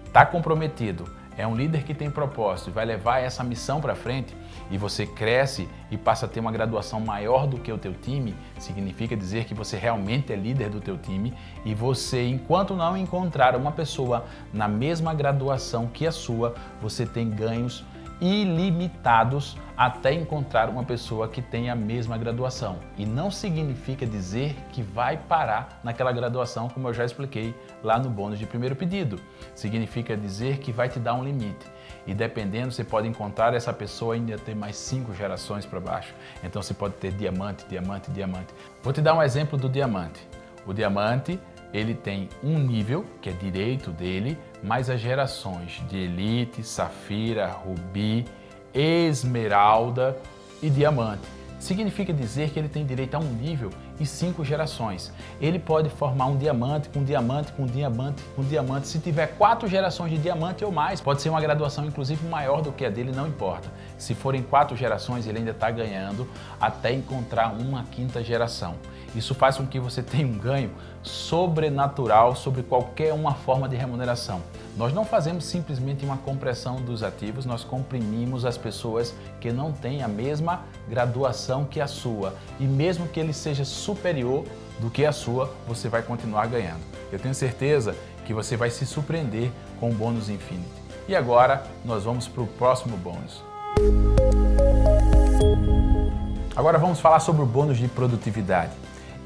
está comprometido, é um líder que tem propósito e vai levar essa missão para frente e você cresce e passa a ter uma graduação maior do que o teu time, significa dizer que você realmente é líder do teu time e você, enquanto não encontrar uma pessoa na mesma graduação que a sua, você tem ganhos ilimitados até encontrar uma pessoa que tenha a mesma graduação. E não significa dizer que vai parar naquela graduação, como eu já expliquei lá no bônus de primeiro pedido. Significa dizer que vai te dar um limite. E dependendo, você pode encontrar essa pessoa e ainda ter mais 5 gerações para baixo. Então você pode ter diamante, diamante, diamante. Vou te dar um exemplo do diamante. O diamante ele tem um nível, que é direito dele, mais as gerações de Elite, Safira, Rubi, Esmeralda e Diamante. Significa dizer que ele tem direito a um nível e 5 gerações. Ele pode formar um diamante com diamante, com diamante, com diamante. Se tiver 4 gerações de diamante ou mais, pode ser uma graduação inclusive maior do que a dele, não importa. Se forem 4 gerações, ele ainda está ganhando até encontrar uma 5ª geração. Isso faz com que você tenha um ganho sobrenatural sobre qualquer uma forma de remuneração. Nós não fazemos simplesmente uma compressão dos ativos, nós comprimimos as pessoas que não têm a mesma graduação que a sua. E mesmo que ele seja superior do que a sua, você vai continuar ganhando. Eu tenho certeza que você vai se surpreender com o bônus Infinity. E agora nós vamos para o próximo bônus. Agora vamos falar sobre o bônus de produtividade.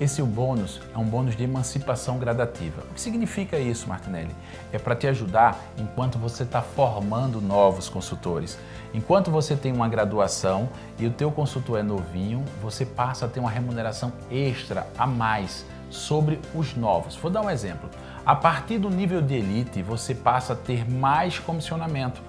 Esse bônus é um bônus de emancipação gradativa. O que significa isso, Martinelli? É para te ajudar enquanto você está formando novos consultores. Enquanto você tem uma graduação e o teu consultor é novinho, você passa a ter uma remuneração extra a mais sobre os novos. Vou dar um exemplo. A partir do nível de Elite, você passa a ter mais comissionamento.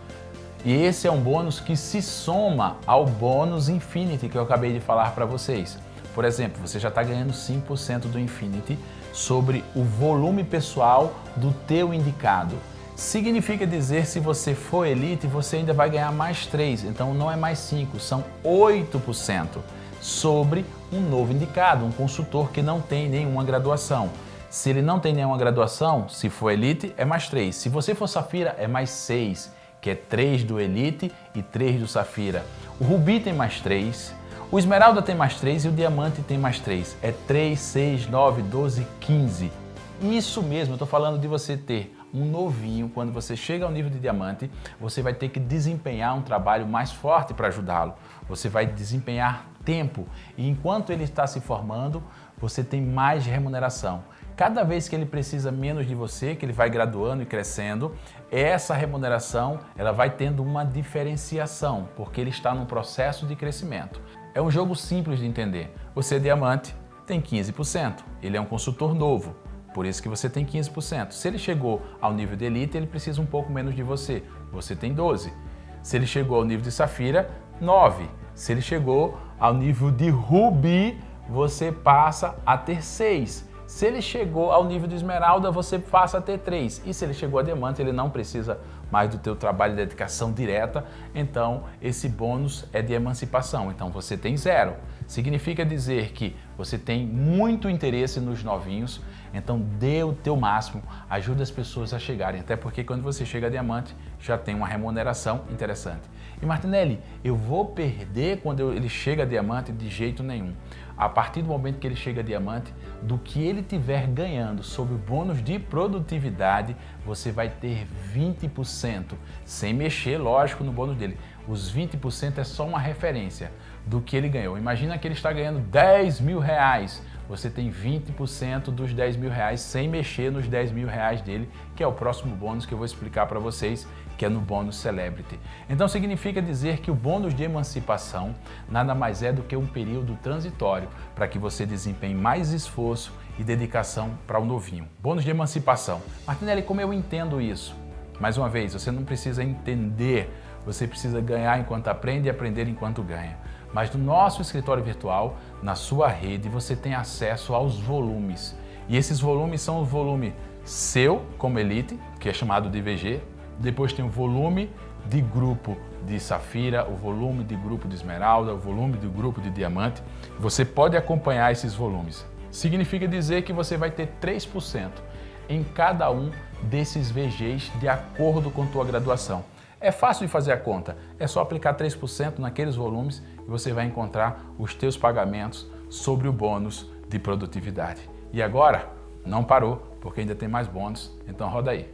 E esse é um bônus que se soma ao bônus Infinity que eu acabei de falar para vocês. Por exemplo, você já está ganhando 5% do Infinity sobre o volume pessoal do teu indicado. Significa dizer, se você for Elite, você ainda vai ganhar mais 3%, então não é mais 5%, são 8% sobre um novo indicado, um consultor que não tem nenhuma graduação. Se ele não tem nenhuma graduação, se for Elite, é mais 3%. Se você for Safira, é mais 6%, que é 3% do Elite e 3% do Safira. O Rubi tem mais 3%. O Esmeralda tem mais 3 e o Diamante tem mais 3. É 3, 6, 9, 12, 15. Isso mesmo, eu estou falando de você ter um novinho. Quando você chega ao nível de Diamante, você vai ter que desempenhar um trabalho mais forte para ajudá-lo. Você vai desempenhar tempo e enquanto ele está se formando, você tem mais remuneração. Cada vez que ele precisa menos de você, que ele vai graduando e crescendo, essa remuneração ela vai tendo uma diferenciação, porque ele está num processo de crescimento. É um jogo simples de entender. Você é Diamante, tem 15%. Ele é um consultor novo, por isso que você tem 15%. Se ele chegou ao nível de Elite, ele precisa um pouco menos de você. Você tem 12%. Se ele chegou ao nível de Safira, 9%. Se ele chegou ao nível de Rubi, você passa a ter 6%. Se ele chegou ao nível de Esmeralda, você passa a ter 3%. E se ele chegou a Diamante, ele não precisa mais do teu trabalho de dedicação direta, então esse bônus é de emancipação. Então você tem 0. Significa dizer que você tem muito interesse nos novinhos, então dê o teu máximo, ajude as pessoas a chegarem, até porque quando você chega a Diamante, já tem uma remuneração interessante. E Martinelli, eu vou perder quando ele chega a Diamante? De jeito nenhum. A partir do momento que ele chega a Diamante, do que ele tiver ganhando sobre o bônus de produtividade, você vai ter 20%, sem mexer, lógico, no bônus dele. Os 20% é só uma referência do que ele ganhou. Imagina que ele está ganhando 10 mil reais. Você tem 20% dos 10 mil reais sem mexer nos 10 mil reais dele, que é o próximo bônus que eu vou explicar para vocês, que é no bônus Celebrity. Então significa dizer que o bônus de emancipação nada mais é do que um período transitório para que você desempenhe mais esforço e dedicação para o novinho. Bônus de emancipação. Martinelli, como eu entendo isso? Mais uma vez, você não precisa entender, você precisa ganhar enquanto aprende e aprender enquanto ganha. Mas no nosso escritório virtual, na sua rede, você tem acesso aos volumes. E esses volumes são o volume seu, como Elite, que é chamado de VG. Depois tem o volume de grupo de Safira, o volume de grupo de Esmeralda, o volume de grupo de Diamante. Você pode acompanhar esses volumes. Significa dizer que você vai ter 3% em cada um desses VGs de acordo com a tua graduação. É fácil de fazer a conta, é só aplicar 3% naqueles volumes e você vai encontrar os teus pagamentos sobre o bônus de produtividade. E agora, não parou, porque ainda tem mais bônus, então roda aí.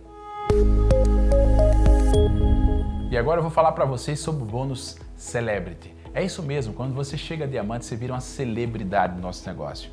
E agora eu vou falar para vocês sobre o bônus Celebrity. É isso mesmo, quando você chega a Diamante, você vira uma celebridade do nosso negócio.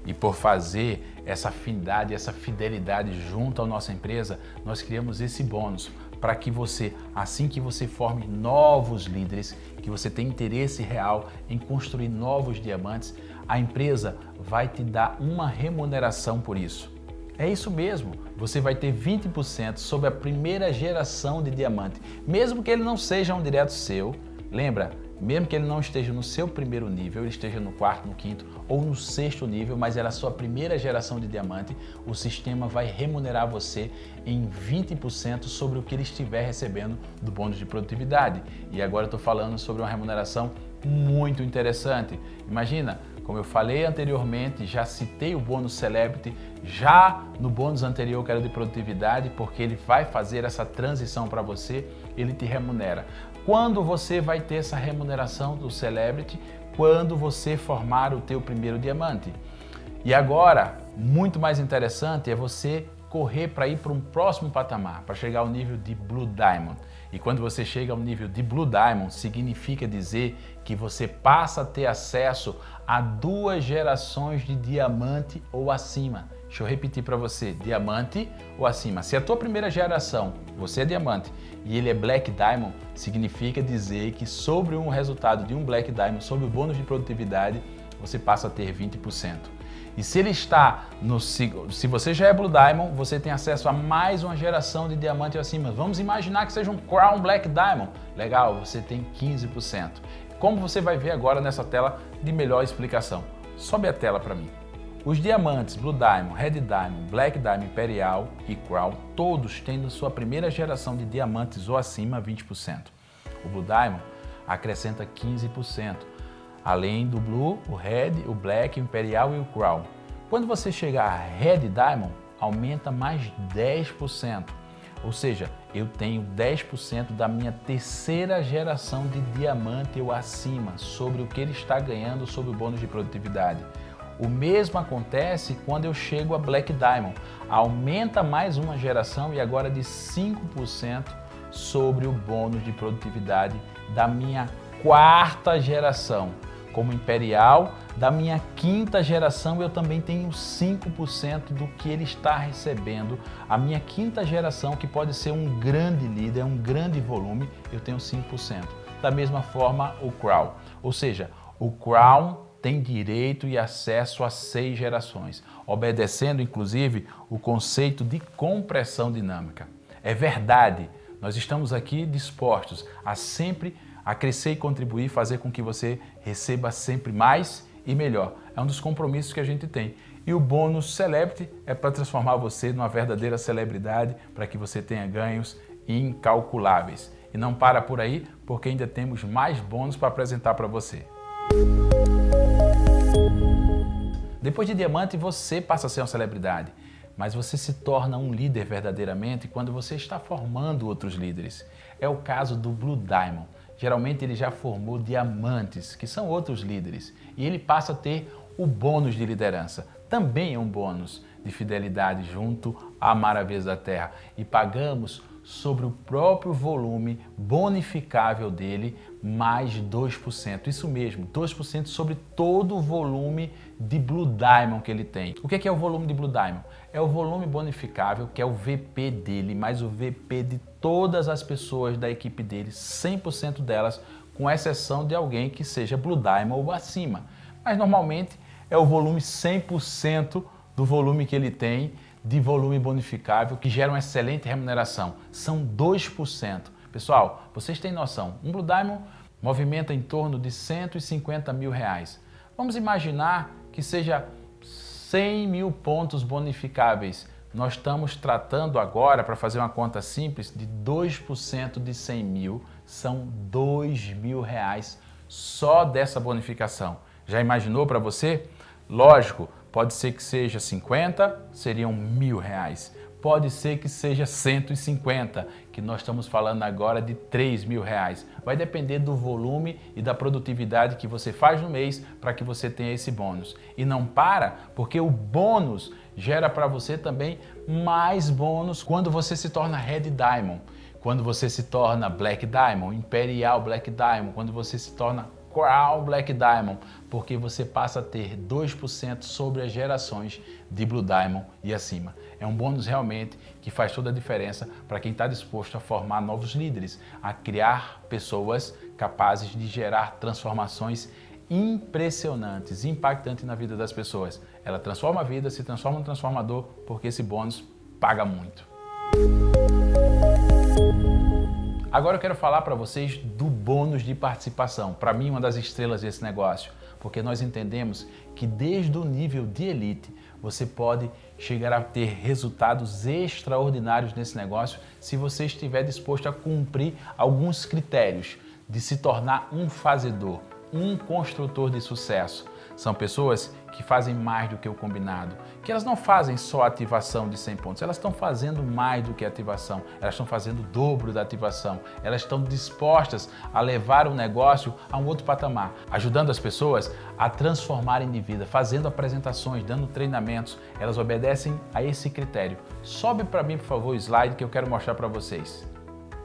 E por fazer essa afinidade, essa fidelidade junto à nossa empresa, nós criamos esse bônus para que você, assim que você forme novos líderes, que você tem interesse real em construir novos diamantes, a empresa vai te dar uma remuneração por isso. É isso mesmo, você vai ter 20% sobre a primeira geração de diamante, mesmo que ele não seja um direto seu. Lembra, mesmo que ele não esteja no seu primeiro nível, ele esteja no quarto, no quinto ou no sexto nível, mas era a sua primeira geração de diamante, o sistema vai remunerar você em 20% sobre o que ele estiver recebendo do bônus de produtividade. E agora eu estou falando sobre uma remuneração muito interessante. Imagina, como eu falei anteriormente, já citei o bônus Celebrity, já no bônus anterior que era de produtividade, porque ele vai fazer essa transição para você, ele te remunera. Quando você vai ter essa remuneração do Celebrity? Quando você formar o teu primeiro diamante. E agora, muito mais interessante é você correr para ir para um próximo patamar, para chegar ao nível de Blue Diamond. E quando você chega ao nível de Blue Diamond, significa dizer que você passa a ter acesso a 2 gerações de diamante ou acima. Deixa eu repetir para você, diamante ou acima. Se a tua primeira geração, você é diamante, e ele é Black Diamond, significa dizer que sobre um resultado de um Black Diamond, sobre o bônus de produtividade, você passa a ter 20%. E se ele está se você já é Blue Diamond, você tem acesso a mais uma geração de diamante acima. Vamos imaginar que seja um Crown Black Diamond. Legal, você tem 15%. Como você vai ver agora nessa tela de melhor explicação. Sobe a tela para mim. Os diamantes Blue Diamond, Red Diamond, Black Diamond, Imperial e Crown, todos têm na sua primeira geração de diamantes ou acima 20%. O Blue Diamond acrescenta 15%. Além do Blue, o Red, o Black, o Imperial e o Crown. Quando você chegar a Red Diamond, aumenta mais 10%. Ou seja, eu tenho 10% da minha terceira geração de diamante ou acima sobre o que ele está ganhando sobre o bônus de produtividade. O mesmo acontece quando eu chego a Black Diamond. Aumenta mais uma geração e agora de 5% sobre o bônus de produtividade da minha quarta geração. Como Imperial, da minha quinta geração eu também tenho 5% do que ele está recebendo. A minha quinta geração, que pode ser um grande líder, um grande volume, eu tenho 5%. Da mesma forma o Crown. Ou seja, o Crown tem direito e acesso a 6 gerações, obedecendo inclusive o conceito de compressão dinâmica. É verdade, nós estamos aqui dispostos a crescer e contribuir, fazer com que você receba sempre mais e melhor. É um dos compromissos que a gente tem. E o bônus Celebrity é para transformar você numa verdadeira celebridade, para que você tenha ganhos incalculáveis. E não para por aí, porque ainda temos mais bônus para apresentar para você. Depois de diamante, você passa a ser uma celebridade, mas você se torna um líder verdadeiramente quando você está formando outros líderes. É o caso do Blue Diamond. Geralmente ele já formou diamantes, que são outros líderes, e ele passa a ter o bônus de liderança. Também é um bônus de fidelidade junto à Maravilhas da Terra. E pagamos sobre o próprio volume bonificável dele mais 2%. Isso mesmo, 2% sobre todo o volume de Blue Diamond que ele tem. O que é o volume de Blue Diamond? É o volume bonificável, que é o VP dele, mais o VP de todas as pessoas da equipe dele, 100% delas, com exceção de alguém que seja Blue Diamond ou acima. Mas normalmente é o volume 100% do volume que ele tem de volume bonificável, que gera uma excelente remuneração. São 2%. Pessoal, vocês têm noção, um Blue Diamond movimenta em torno de 150 mil reais. Vamos imaginar que seja 100 mil pontos bonificáveis. Nós estamos tratando agora, para fazer uma conta simples, de 2% de 100 mil, são 2 mil reais só dessa bonificação. Já imaginou para você? Lógico, pode ser que seja 50, seriam 1.000 reais. Pode ser que seja 150, que nós estamos falando agora de 3.000 reais. Vai depender do volume e da produtividade que você faz no mês para que você tenha esse bônus. E não para, porque o bônus gera para você também mais bônus quando você se torna Red Diamond, quando você se torna Black Diamond, Imperial Black Diamond, quando você se torna Crown Black Diamond, porque você passa a ter 2% sobre as gerações de Blue Diamond e acima. É um bônus realmente que faz toda a diferença para quem está disposto a formar novos líderes, a criar pessoas capazes de gerar transformações impressionantes, impactantes na vida das pessoas. ela transforma a vida, se transforma no transformador, porque esse bônus paga muito. Agora eu quero falar para vocês do bônus de participação. Para mim, uma das estrelas desse negócio, porque nós entendemos que desde o nível de elite, você pode chegar a ter resultados extraordinários nesse negócio se você estiver disposto a cumprir alguns critérios de se tornar um fazedor, um construtor de sucesso. São pessoas que fazem mais do que o combinado, que elas não fazem só ativação de 100 pontos, elas estão fazendo mais do que ativação, elas estão fazendo o dobro da ativação, elas estão dispostas a levar o negócio a um outro patamar, ajudando as pessoas a transformarem de vida, fazendo apresentações, dando treinamentos, elas obedecem a esse critério. Sobe para mim, por favor, o slide que eu quero mostrar para vocês.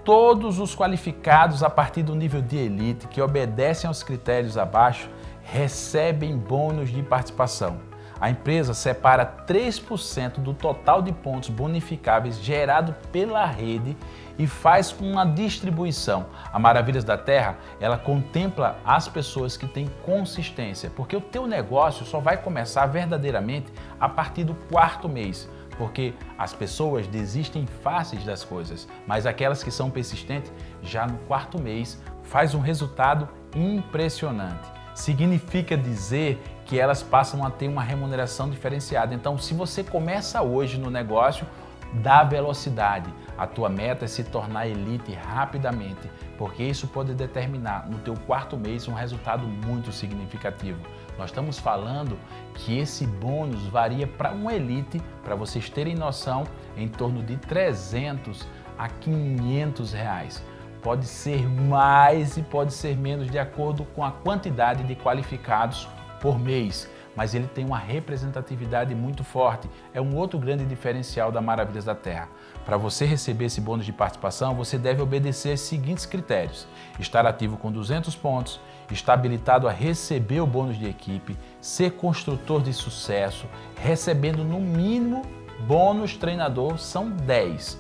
Todos os qualificados a partir do nível de elite que obedecem aos critérios abaixo recebem bônus de participação. A empresa separa 3% do total de pontos bonificáveis gerado pela rede e faz uma distribuição. A Maravilhas da Terra, ela contempla as pessoas que têm consistência, porque o teu negócio só vai começar verdadeiramente a partir do 4º mês. Porque as pessoas desistem fáceis das coisas, mas aquelas que são persistentes, já no 4º mês, faz um resultado impressionante. Significa dizer que elas passam a ter uma remuneração diferenciada. Então, se você começa hoje no negócio, dá velocidade. A tua meta é se tornar elite rapidamente, porque isso pode determinar no teu 4º mês um resultado muito significativo. Nós estamos falando que esse bônus varia para um elite, para vocês terem noção, em torno de 300 a 500 reais. Pode ser mais e pode ser menos de acordo com a quantidade de qualificados por mês, mas ele tem uma representatividade muito forte. É um outro grande diferencial da Maravilhas da Terra. Para você receber esse bônus de participação, você deve obedecer os seguintes critérios: estar ativo com 200 pontos, estar habilitado a receber o bônus de equipe, ser construtor de sucesso, recebendo no mínimo bônus treinador, são 10.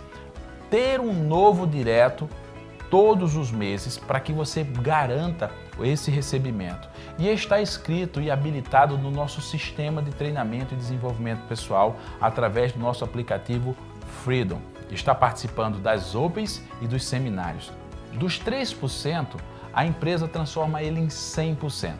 Ter um novo direto todos os meses para que você garanta esse recebimento. E está inscrito e habilitado no nosso sistema de treinamento e desenvolvimento pessoal através do nosso aplicativo Freedom. Está participando das Opens e dos seminários. Dos 3%, a empresa transforma ele em 100%.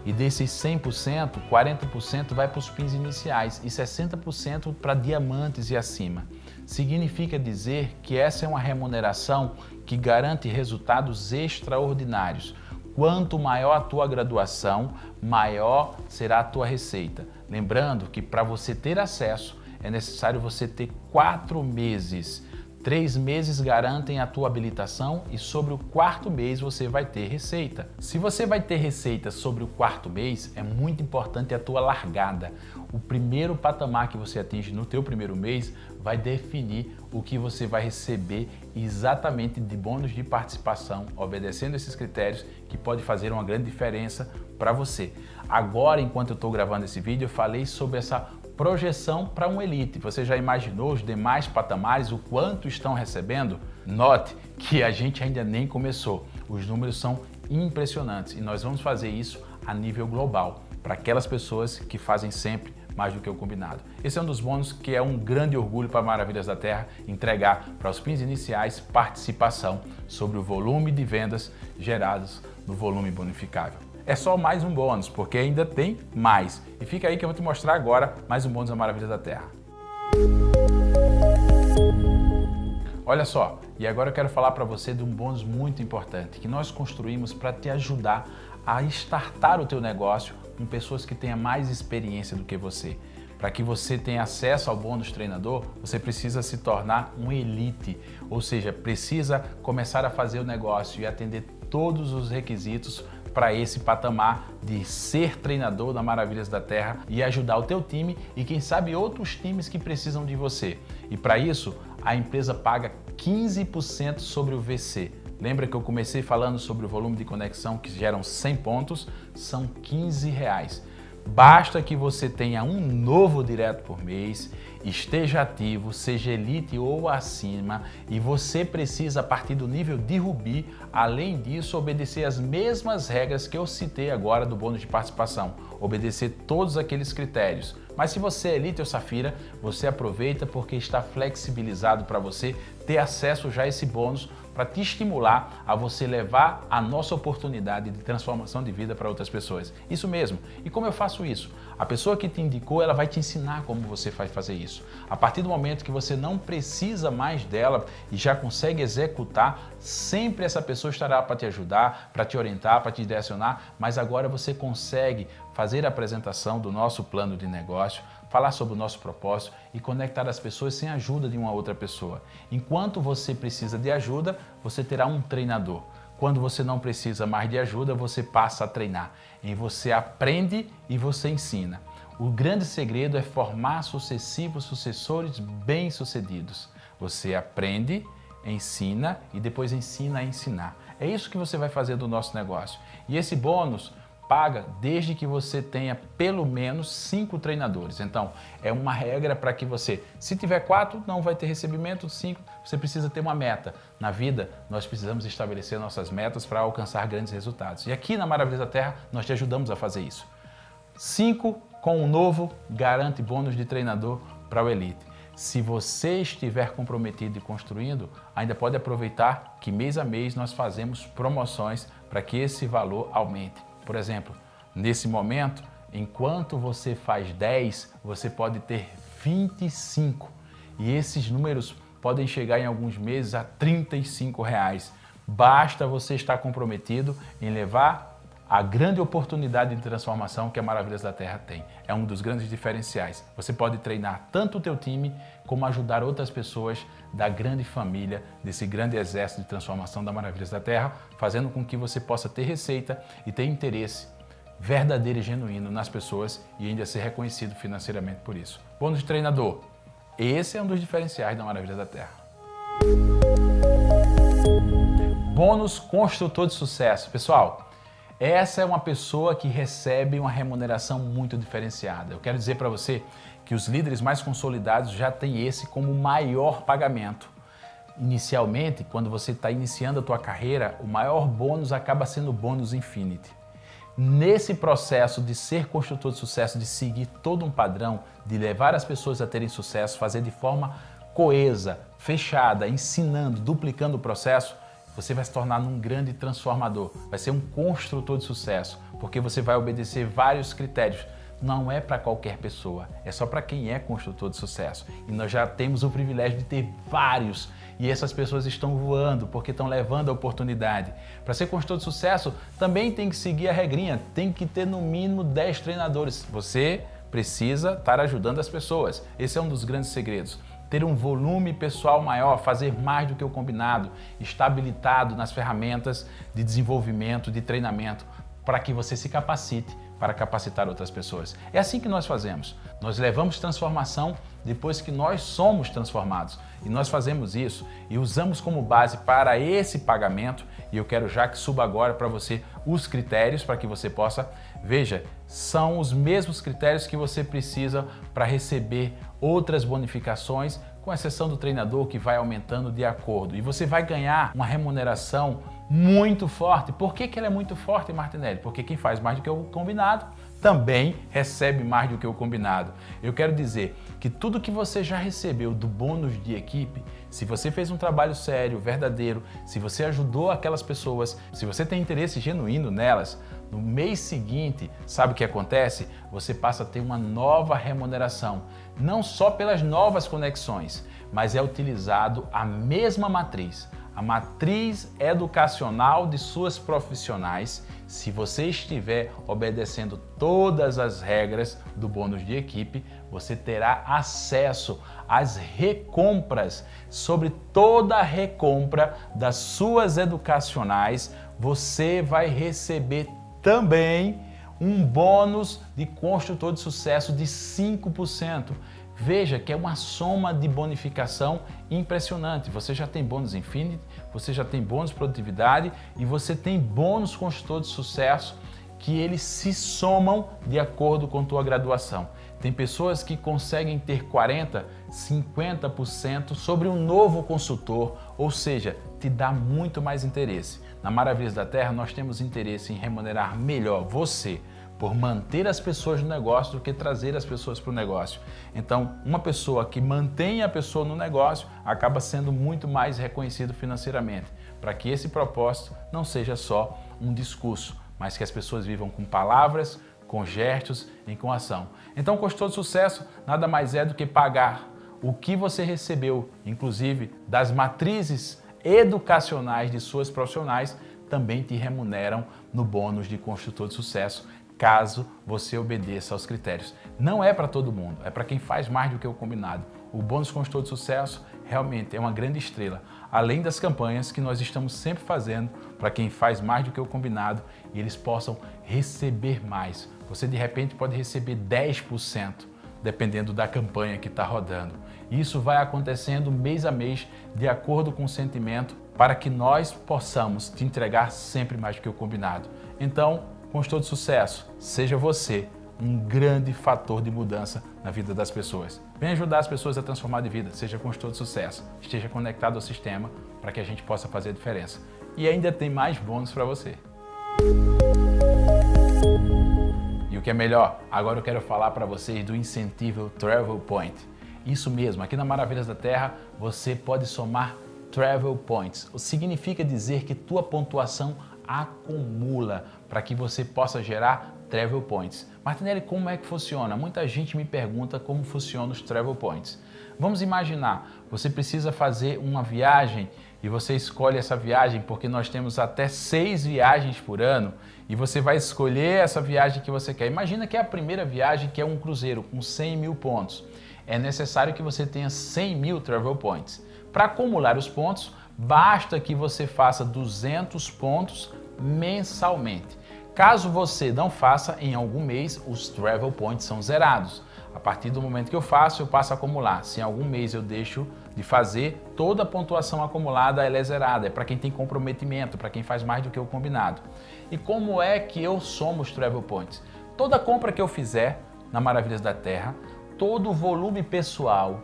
E desses 100%, 40% vai para os pins iniciais e 60% para diamantes e acima. Significa dizer que essa é uma remuneração que garante resultados extraordinários. Quanto maior a tua graduação, maior será a tua receita. Lembrando que para você ter acesso, é necessário você ter 4 meses. 3 meses garantem a tua habilitação e sobre o 4º mês você vai ter receita. Se você vai ter receita sobre o 4º mês, é muito importante a tua largada. O primeiro patamar que você atinge no teu primeiro mês vai definir o que você vai receber exatamente de bônus de participação, obedecendo esses critérios que pode fazer uma grande diferença para você. Agora, enquanto eu estou gravando esse vídeo, eu falei sobre essa projeção para um elite. Você já imaginou os demais patamares, o quanto estão recebendo? Note que a gente ainda nem começou. Os números são impressionantes e nós vamos fazer isso a nível global, para aquelas pessoas que fazem sempre mais do que o combinado. Esse é um dos bônus que é um grande orgulho para Maravilhas da Terra entregar para os pins iniciais participação sobre o volume de vendas gerados no volume bonificável. É só mais um bônus, porque ainda tem mais. E fica aí que eu vou te mostrar agora mais um bônus da Maravilhas da Terra. Olha só, e agora eu quero falar para você de um bônus muito importante que nós construímos para te ajudar a startar o teu negócio com pessoas que tenham mais experiência do que você. Para que você tenha acesso ao bônus treinador, você precisa se tornar um elite, ou seja, precisa começar a fazer o negócio e atender todos os requisitos para esse patamar de ser treinador da Maravilhas da Terra e ajudar o teu time e quem sabe outros times que precisam de você. E para isso, a empresa paga 15% sobre o VC. Lembra que eu comecei falando sobre o volume de conexão que geram 100 pontos? São R$15. Basta que você tenha um novo direto por mês, esteja ativo, seja elite ou acima, e você precisa, a partir do nível de Rubi, além disso, obedecer as mesmas regras que eu citei agora do bônus de participação. obedecer todos aqueles critérios. Mas se você é Elite ou Safira, você aproveita porque está flexibilizado para você ter acesso já a esse bônus para te estimular a você levar a nossa oportunidade de transformação de vida para outras pessoas. Isso mesmo. E como eu faço isso? A pessoa que te indicou, ela vai te ensinar como você vai fazer isso. A partir do momento que você não precisa mais dela e já consegue executar, sempre essa pessoa estará para te ajudar, para te orientar, para te direcionar, mas agora você consegue fazer a apresentação do nosso plano de negócio, falar sobre o nosso propósito e conectar as pessoas sem a ajuda de uma outra pessoa. Enquanto você precisa de ajuda, você terá um treinador. Quando você não precisa mais de ajuda, você passa a treinar. E você aprende e você ensina. O grande segredo é formar sucessivos sucessores bem-sucedidos. Você aprende, ensina e depois ensina a ensinar. É isso que você vai fazer do nosso negócio. E esse bônus paga desde que você tenha pelo menos 5 treinadores. Então, é uma regra para que você, se tiver 4, não vai ter recebimento, 5, você precisa ter uma meta. Na vida, nós precisamos estabelecer nossas metas para alcançar grandes resultados. E aqui na Maravilhas da Terra, nós te ajudamos a fazer isso. 5 com o novo garante bônus de treinador para o Elite. Se você estiver comprometido e construindo, ainda pode aproveitar que mês a mês nós fazemos promoções para que esse valor aumente. Por exemplo, nesse momento, enquanto você faz 10, você pode ter 25. E esses números podem chegar em alguns meses a R$ 35. Basta você estar comprometido em levar a grande oportunidade de transformação que a Maravilhas da Terra tem. É um dos grandes diferenciais. Você pode treinar tanto o teu time, como ajudar outras pessoas da grande família, desse grande exército de transformação da Maravilhas da Terra, fazendo com que você possa ter receita e ter interesse verdadeiro e genuíno nas pessoas e ainda ser reconhecido financeiramente por isso. Bônus de treinador. Esse é um dos diferenciais da Maravilhas da Terra. Bônus construtor de sucesso. Pessoal, essa é uma pessoa que recebe uma remuneração muito diferenciada. Eu quero dizer para você que os líderes mais consolidados já têm esse como o maior pagamento. Inicialmente, quando você está iniciando a tua carreira, o maior bônus acaba sendo o bônus Infinity. Nesse processo de ser construtor de sucesso, de seguir todo um padrão, de levar as pessoas a terem sucesso, fazer de forma coesa, fechada, ensinando, duplicando o processo, você vai se tornar um grande transformador, vai ser um construtor de sucesso, porque você vai obedecer vários critérios. Não é para qualquer pessoa, é só para quem é construtor de sucesso. E nós já temos o privilégio de ter vários, e essas pessoas estão voando porque estão levando a oportunidade. Para ser construtor de sucesso, também tem que seguir a regrinha, tem que ter no mínimo 10 treinadores. Você precisa estar ajudando as pessoas, esse é um dos grandes segredos. Ter um volume pessoal maior, fazer mais do que o combinado, estar habilitado nas ferramentas de desenvolvimento, de treinamento, para que você se capacite para capacitar outras pessoas. É assim que nós fazemos. Nós levamos transformação depois que nós somos transformados. E nós fazemos isso e usamos como base para esse pagamento, e eu quero já que suba agora para você os critérios para que você possa, veja, são os mesmos critérios que você precisa para receber outras bonificações, com exceção do treinador que vai aumentando de acordo. E você vai ganhar uma remuneração muito forte. Por que ela é muito forte, Martinelli? Porque quem faz mais do que o combinado também recebe mais do que o combinado. Eu quero dizer que tudo que você já recebeu do bônus de equipe, se você fez um trabalho sério, verdadeiro, se você ajudou aquelas pessoas, se você tem interesse genuíno nelas, no mês seguinte, sabe o que acontece? Você passa a ter uma nova remuneração, não só pelas novas conexões, mas é utilizado a mesma matriz. A matriz educacional de suas profissionais, se você estiver obedecendo todas as regras do bônus de equipe, você terá acesso às recompras. Sobre toda a recompra das suas educacionais, você vai receber também um bônus de construtor de sucesso de 5%. Veja que é uma soma de bonificação impressionante. Você já tem bônus Infinity, você já tem bônus produtividade e você tem bônus construtor de sucesso que eles se somam de acordo com tua graduação. Tem pessoas que conseguem ter 40%, 50% sobre um novo consultor, ou seja, te dá muito mais interesse. Na Maravilhas da Terra, nós temos interesse em remunerar melhor você, por manter as pessoas no negócio do que trazer as pessoas para o negócio. Então, uma pessoa que mantém a pessoa no negócio acaba sendo muito mais reconhecido financeiramente, para que esse propósito não seja só um discurso, mas que as pessoas vivam com palavras, com gestos e com ação. Então, o consultor de sucesso nada mais é do que pagar o que você recebeu, inclusive das matrizes educacionais de suas profissionais, também te remuneram no bônus de consultor de sucesso, caso você obedeça aos critérios. Não é para todo mundo, é para quem faz mais do que o combinado. O bônus consultor de sucesso realmente é uma grande estrela, além das campanhas que nós estamos sempre fazendo para quem faz mais do que o combinado e eles possam receber mais. Você de repente pode receber 10%, dependendo da campanha que está rodando. Isso vai acontecendo mês a mês, de acordo com o sentimento, para que nós possamos te entregar sempre mais do que o combinado. Então, consultor de sucesso, seja você um grande fator de mudança na vida das pessoas. Venha ajudar as pessoas a transformar de vida, seja consultor de sucesso, esteja conectado ao sistema para que a gente possa fazer a diferença. E ainda tem mais bônus para você. E o que é melhor, agora eu quero falar para vocês do incentivo Travel Point. Isso mesmo, aqui na Maravilhas da Terra você pode somar Travel Points. Significa dizer que tua pontuação acumula para que você possa gerar Travel Points. Martinelli, como é que funciona? Muita gente me pergunta como funcionam os Travel Points. Vamos imaginar, você precisa fazer uma viagem e você escolhe essa viagem porque nós temos até 6 viagens por ano e você vai escolher essa viagem que você quer. Imagina que é a primeira viagem, que é um cruzeiro com 100 mil pontos. É necessário que você tenha 100 mil Travel Points. Para acumular os pontos, basta que você faça 200 pontos mensalmente. Caso você não faça, em algum mês os Travel Points são zerados. A partir do momento que eu faço, eu passo a acumular. Se em algum mês eu deixo de fazer, toda a pontuação acumulada ela é zerada. É para quem tem comprometimento, para quem faz mais do que o combinado. E como é que eu somo os Travel Points? Toda compra que eu fizer na Maravilhas da Terra, todo o volume pessoal,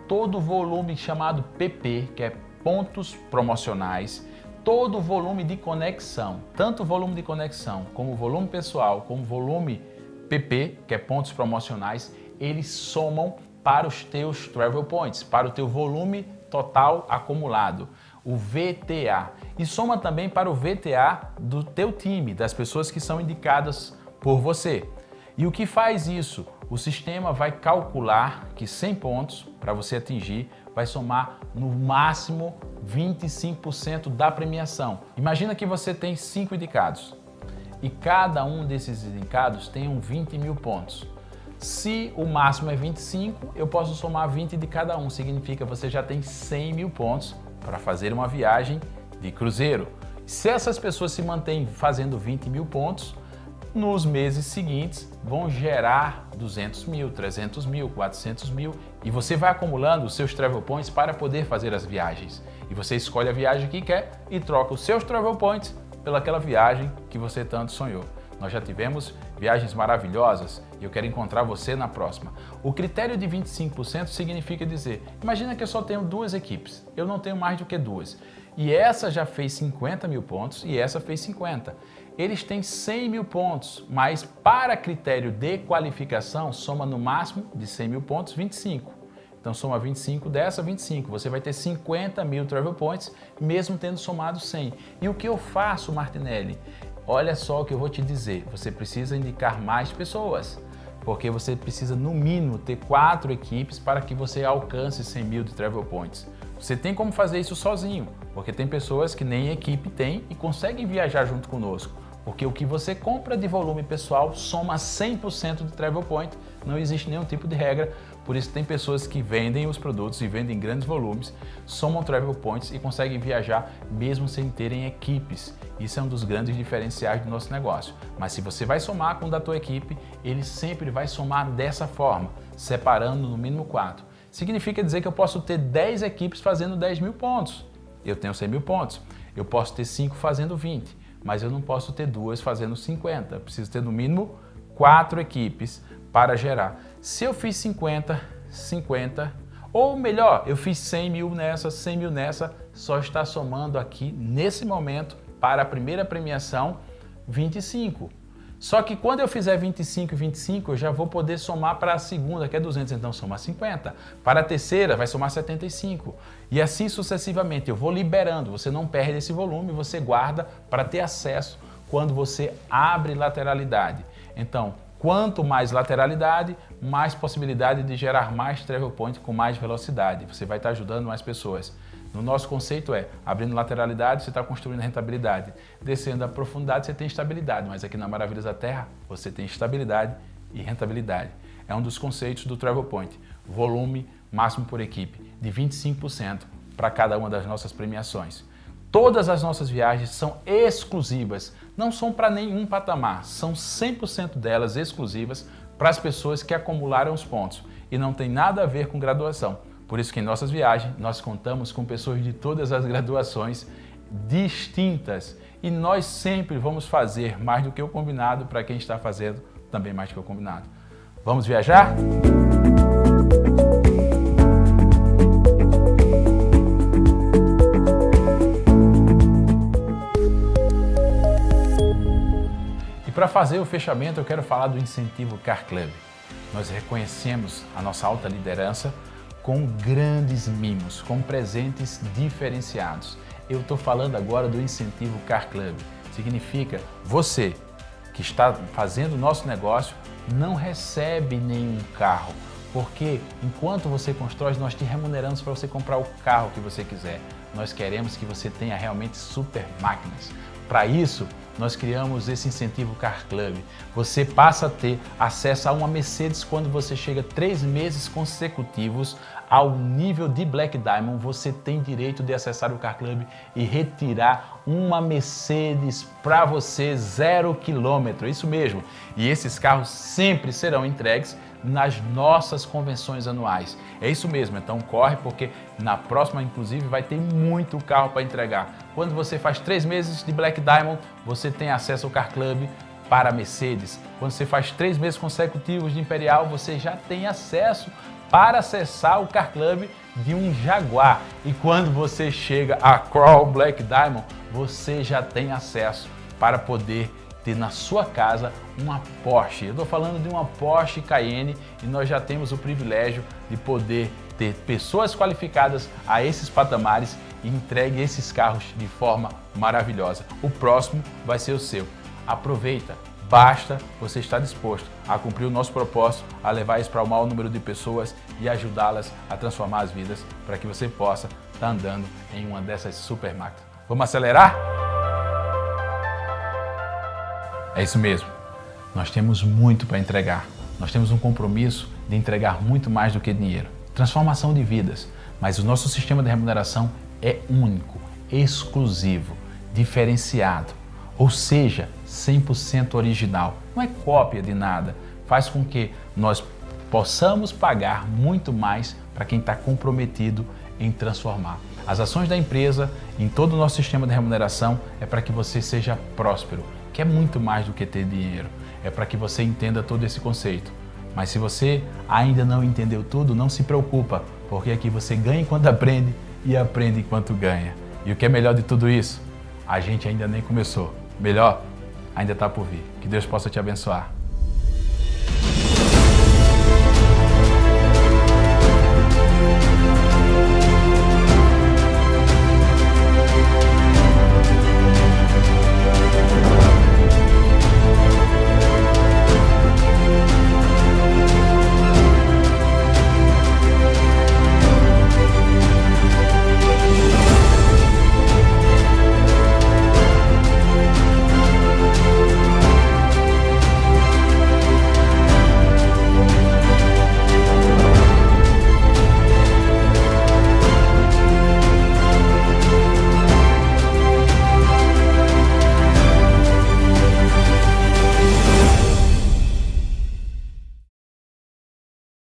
todo o volume chamado PP, que é pontos promocionais, todo o volume de conexão, tanto o volume de conexão como o volume pessoal, como o volume PP, que é pontos promocionais, eles somam para os teus Travel Points, para o teu volume total acumulado, o VTA. E soma também para o VTA do teu time, das pessoas que são indicadas por você. E o que faz isso? O sistema vai calcular que 100 pontos para você atingir vai somar no máximo 25% da premiação. Imagina que você tem 5 indicados e cada um desses indicados tem 20 mil pontos. Se o máximo é 25, eu posso somar 20 de cada um. Significa que você já tem 100 mil pontos para fazer uma viagem de cruzeiro. Se essas pessoas se mantêm fazendo 20 mil pontos, nos meses seguintes vão gerar 200 mil, 300 mil, 400 mil e você vai acumulando os seus Travel Points para poder fazer as viagens. E você escolhe a viagem que quer e troca os seus Travel Points pelaquela viagem que você tanto sonhou. Nós já tivemos viagens maravilhosas e eu quero encontrar você na próxima. O critério de 25% significa dizer, imagina que eu só tenho 2 equipes, eu não tenho mais do que 2. E essa já fez 50 mil pontos e essa fez 50. Eles têm 100 mil pontos, mas para critério de qualificação, soma no máximo de 100 mil pontos 25. Então soma 25 dessa, 25. Você vai ter 50 mil Travel Points, mesmo tendo somado 100. E o que eu faço, Martinelli? Olha só o que eu vou te dizer. Você precisa indicar mais pessoas, porque você precisa no mínimo ter 4 equipes para que você alcance 100 mil de Travel Points. Você tem como fazer isso sozinho, porque tem pessoas que nem equipe tem e conseguem viajar junto conosco. Porque o que você compra de volume pessoal soma 100% de Travel Point, não existe nenhum tipo de regra, por isso tem pessoas que vendem os produtos e vendem grandes volumes, somam Travel Points e conseguem viajar mesmo sem terem equipes. Isso é um dos grandes diferenciais do nosso negócio. Mas se você vai somar com o da tua equipe, ele sempre vai somar dessa forma, separando no mínimo 4. Significa dizer que eu posso ter 10 equipes fazendo 10 mil pontos. Eu tenho 100 mil pontos. Eu posso ter 5 fazendo 20. Mas eu não posso ter 2 fazendo 50. Eu preciso ter no mínimo 4 equipes para gerar. Se eu fiz 50, 50, ou melhor, eu fiz 100 mil nessa, 100 mil nessa, só está somando aqui, nesse momento, para a primeira premiação, 25. Só que quando eu fizer 25 e 25, eu já vou poder somar para a segunda, que é 200, então somar 50. Para a terceira, vai somar 75. E assim sucessivamente, eu vou liberando. Você não perde esse volume, você guarda para ter acesso quando você abre lateralidade. Então, quanto mais lateralidade, mais possibilidade de gerar mais travel point com mais velocidade. Você vai estar ajudando mais pessoas. No nosso conceito abrindo lateralidade, você está construindo rentabilidade. Descendo a profundidade, você tem estabilidade. Mas aqui na Maravilhas da Terra, você tem estabilidade e rentabilidade. É um dos conceitos do Travel Point. Volume máximo por equipe de 25% para cada uma das nossas premiações. Todas as nossas viagens são exclusivas, não são para nenhum patamar, são 100% delas exclusivas para as pessoas que acumularam os pontos e não tem nada a ver com graduação. Por isso que em nossas viagens nós contamos com pessoas de todas as graduações distintas e nós sempre vamos fazer mais do que o combinado para quem está fazendo também mais do que o combinado. Vamos viajar? E para fazer o fechamento eu quero falar do incentivo Car Club. Nós reconhecemos a nossa alta liderança com grandes mimos, com presentes diferenciados. Eu estou falando agora do incentivo Car Club. Significa você que está fazendo o nosso negócio não recebe nenhum carro, porque enquanto você constrói, nós te remuneramos para você comprar o carro que você quiser. Nós queremos que você tenha realmente super máquinas. Para isso, nós criamos esse incentivo Car Club. Você passa a ter acesso a uma Mercedes quando você chega 3 meses consecutivos ao nível de Black Diamond. Você tem direito de acessar o Car Club e retirar uma Mercedes para você 0 km. Isso mesmo. E esses carros sempre serão entregues nas nossas convenções anuais. É isso mesmo, então corre porque na próxima inclusive vai ter muito carro para entregar. Quando você faz 3 meses de Black Diamond, você tem acesso ao Car Club para a Mercedes. Quando você faz 3 meses consecutivos de Imperial, você já tem acesso para acessar o Car Club de um Jaguar. E quando você chega a Crawl Black Diamond, você já tem acesso para poder ter na sua casa uma Porsche. Eu estou falando de uma Porsche Cayenne e nós já temos o privilégio de poder ter pessoas qualificadas a esses patamares e entregue esses carros de forma maravilhosa. O próximo vai ser o seu. Aproveita, basta você estar disposto a cumprir o nosso propósito, a levar isso para o maior número de pessoas e ajudá-las a transformar as vidas para que você possa estar andando em uma dessas super máquinas. Vamos acelerar? É isso mesmo, nós temos muito para entregar, nós temos um compromisso de entregar muito mais do que dinheiro, transformação de vidas, mas o nosso sistema de remuneração é único, exclusivo, diferenciado, ou seja, 100% original, não é cópia de nada, faz com que nós possamos pagar muito mais para quem está comprometido em transformar. As ações da empresa, em todo o nosso sistema de remuneração, é para que você seja próspero, que é muito mais do que ter dinheiro, é para que você entenda todo esse conceito. Mas se você ainda não entendeu tudo, não se preocupa, porque aqui você ganha enquanto aprende e aprende enquanto ganha. E o que é melhor de tudo isso? A gente ainda nem começou. Melhor ainda está por vir. Que Deus possa te abençoar.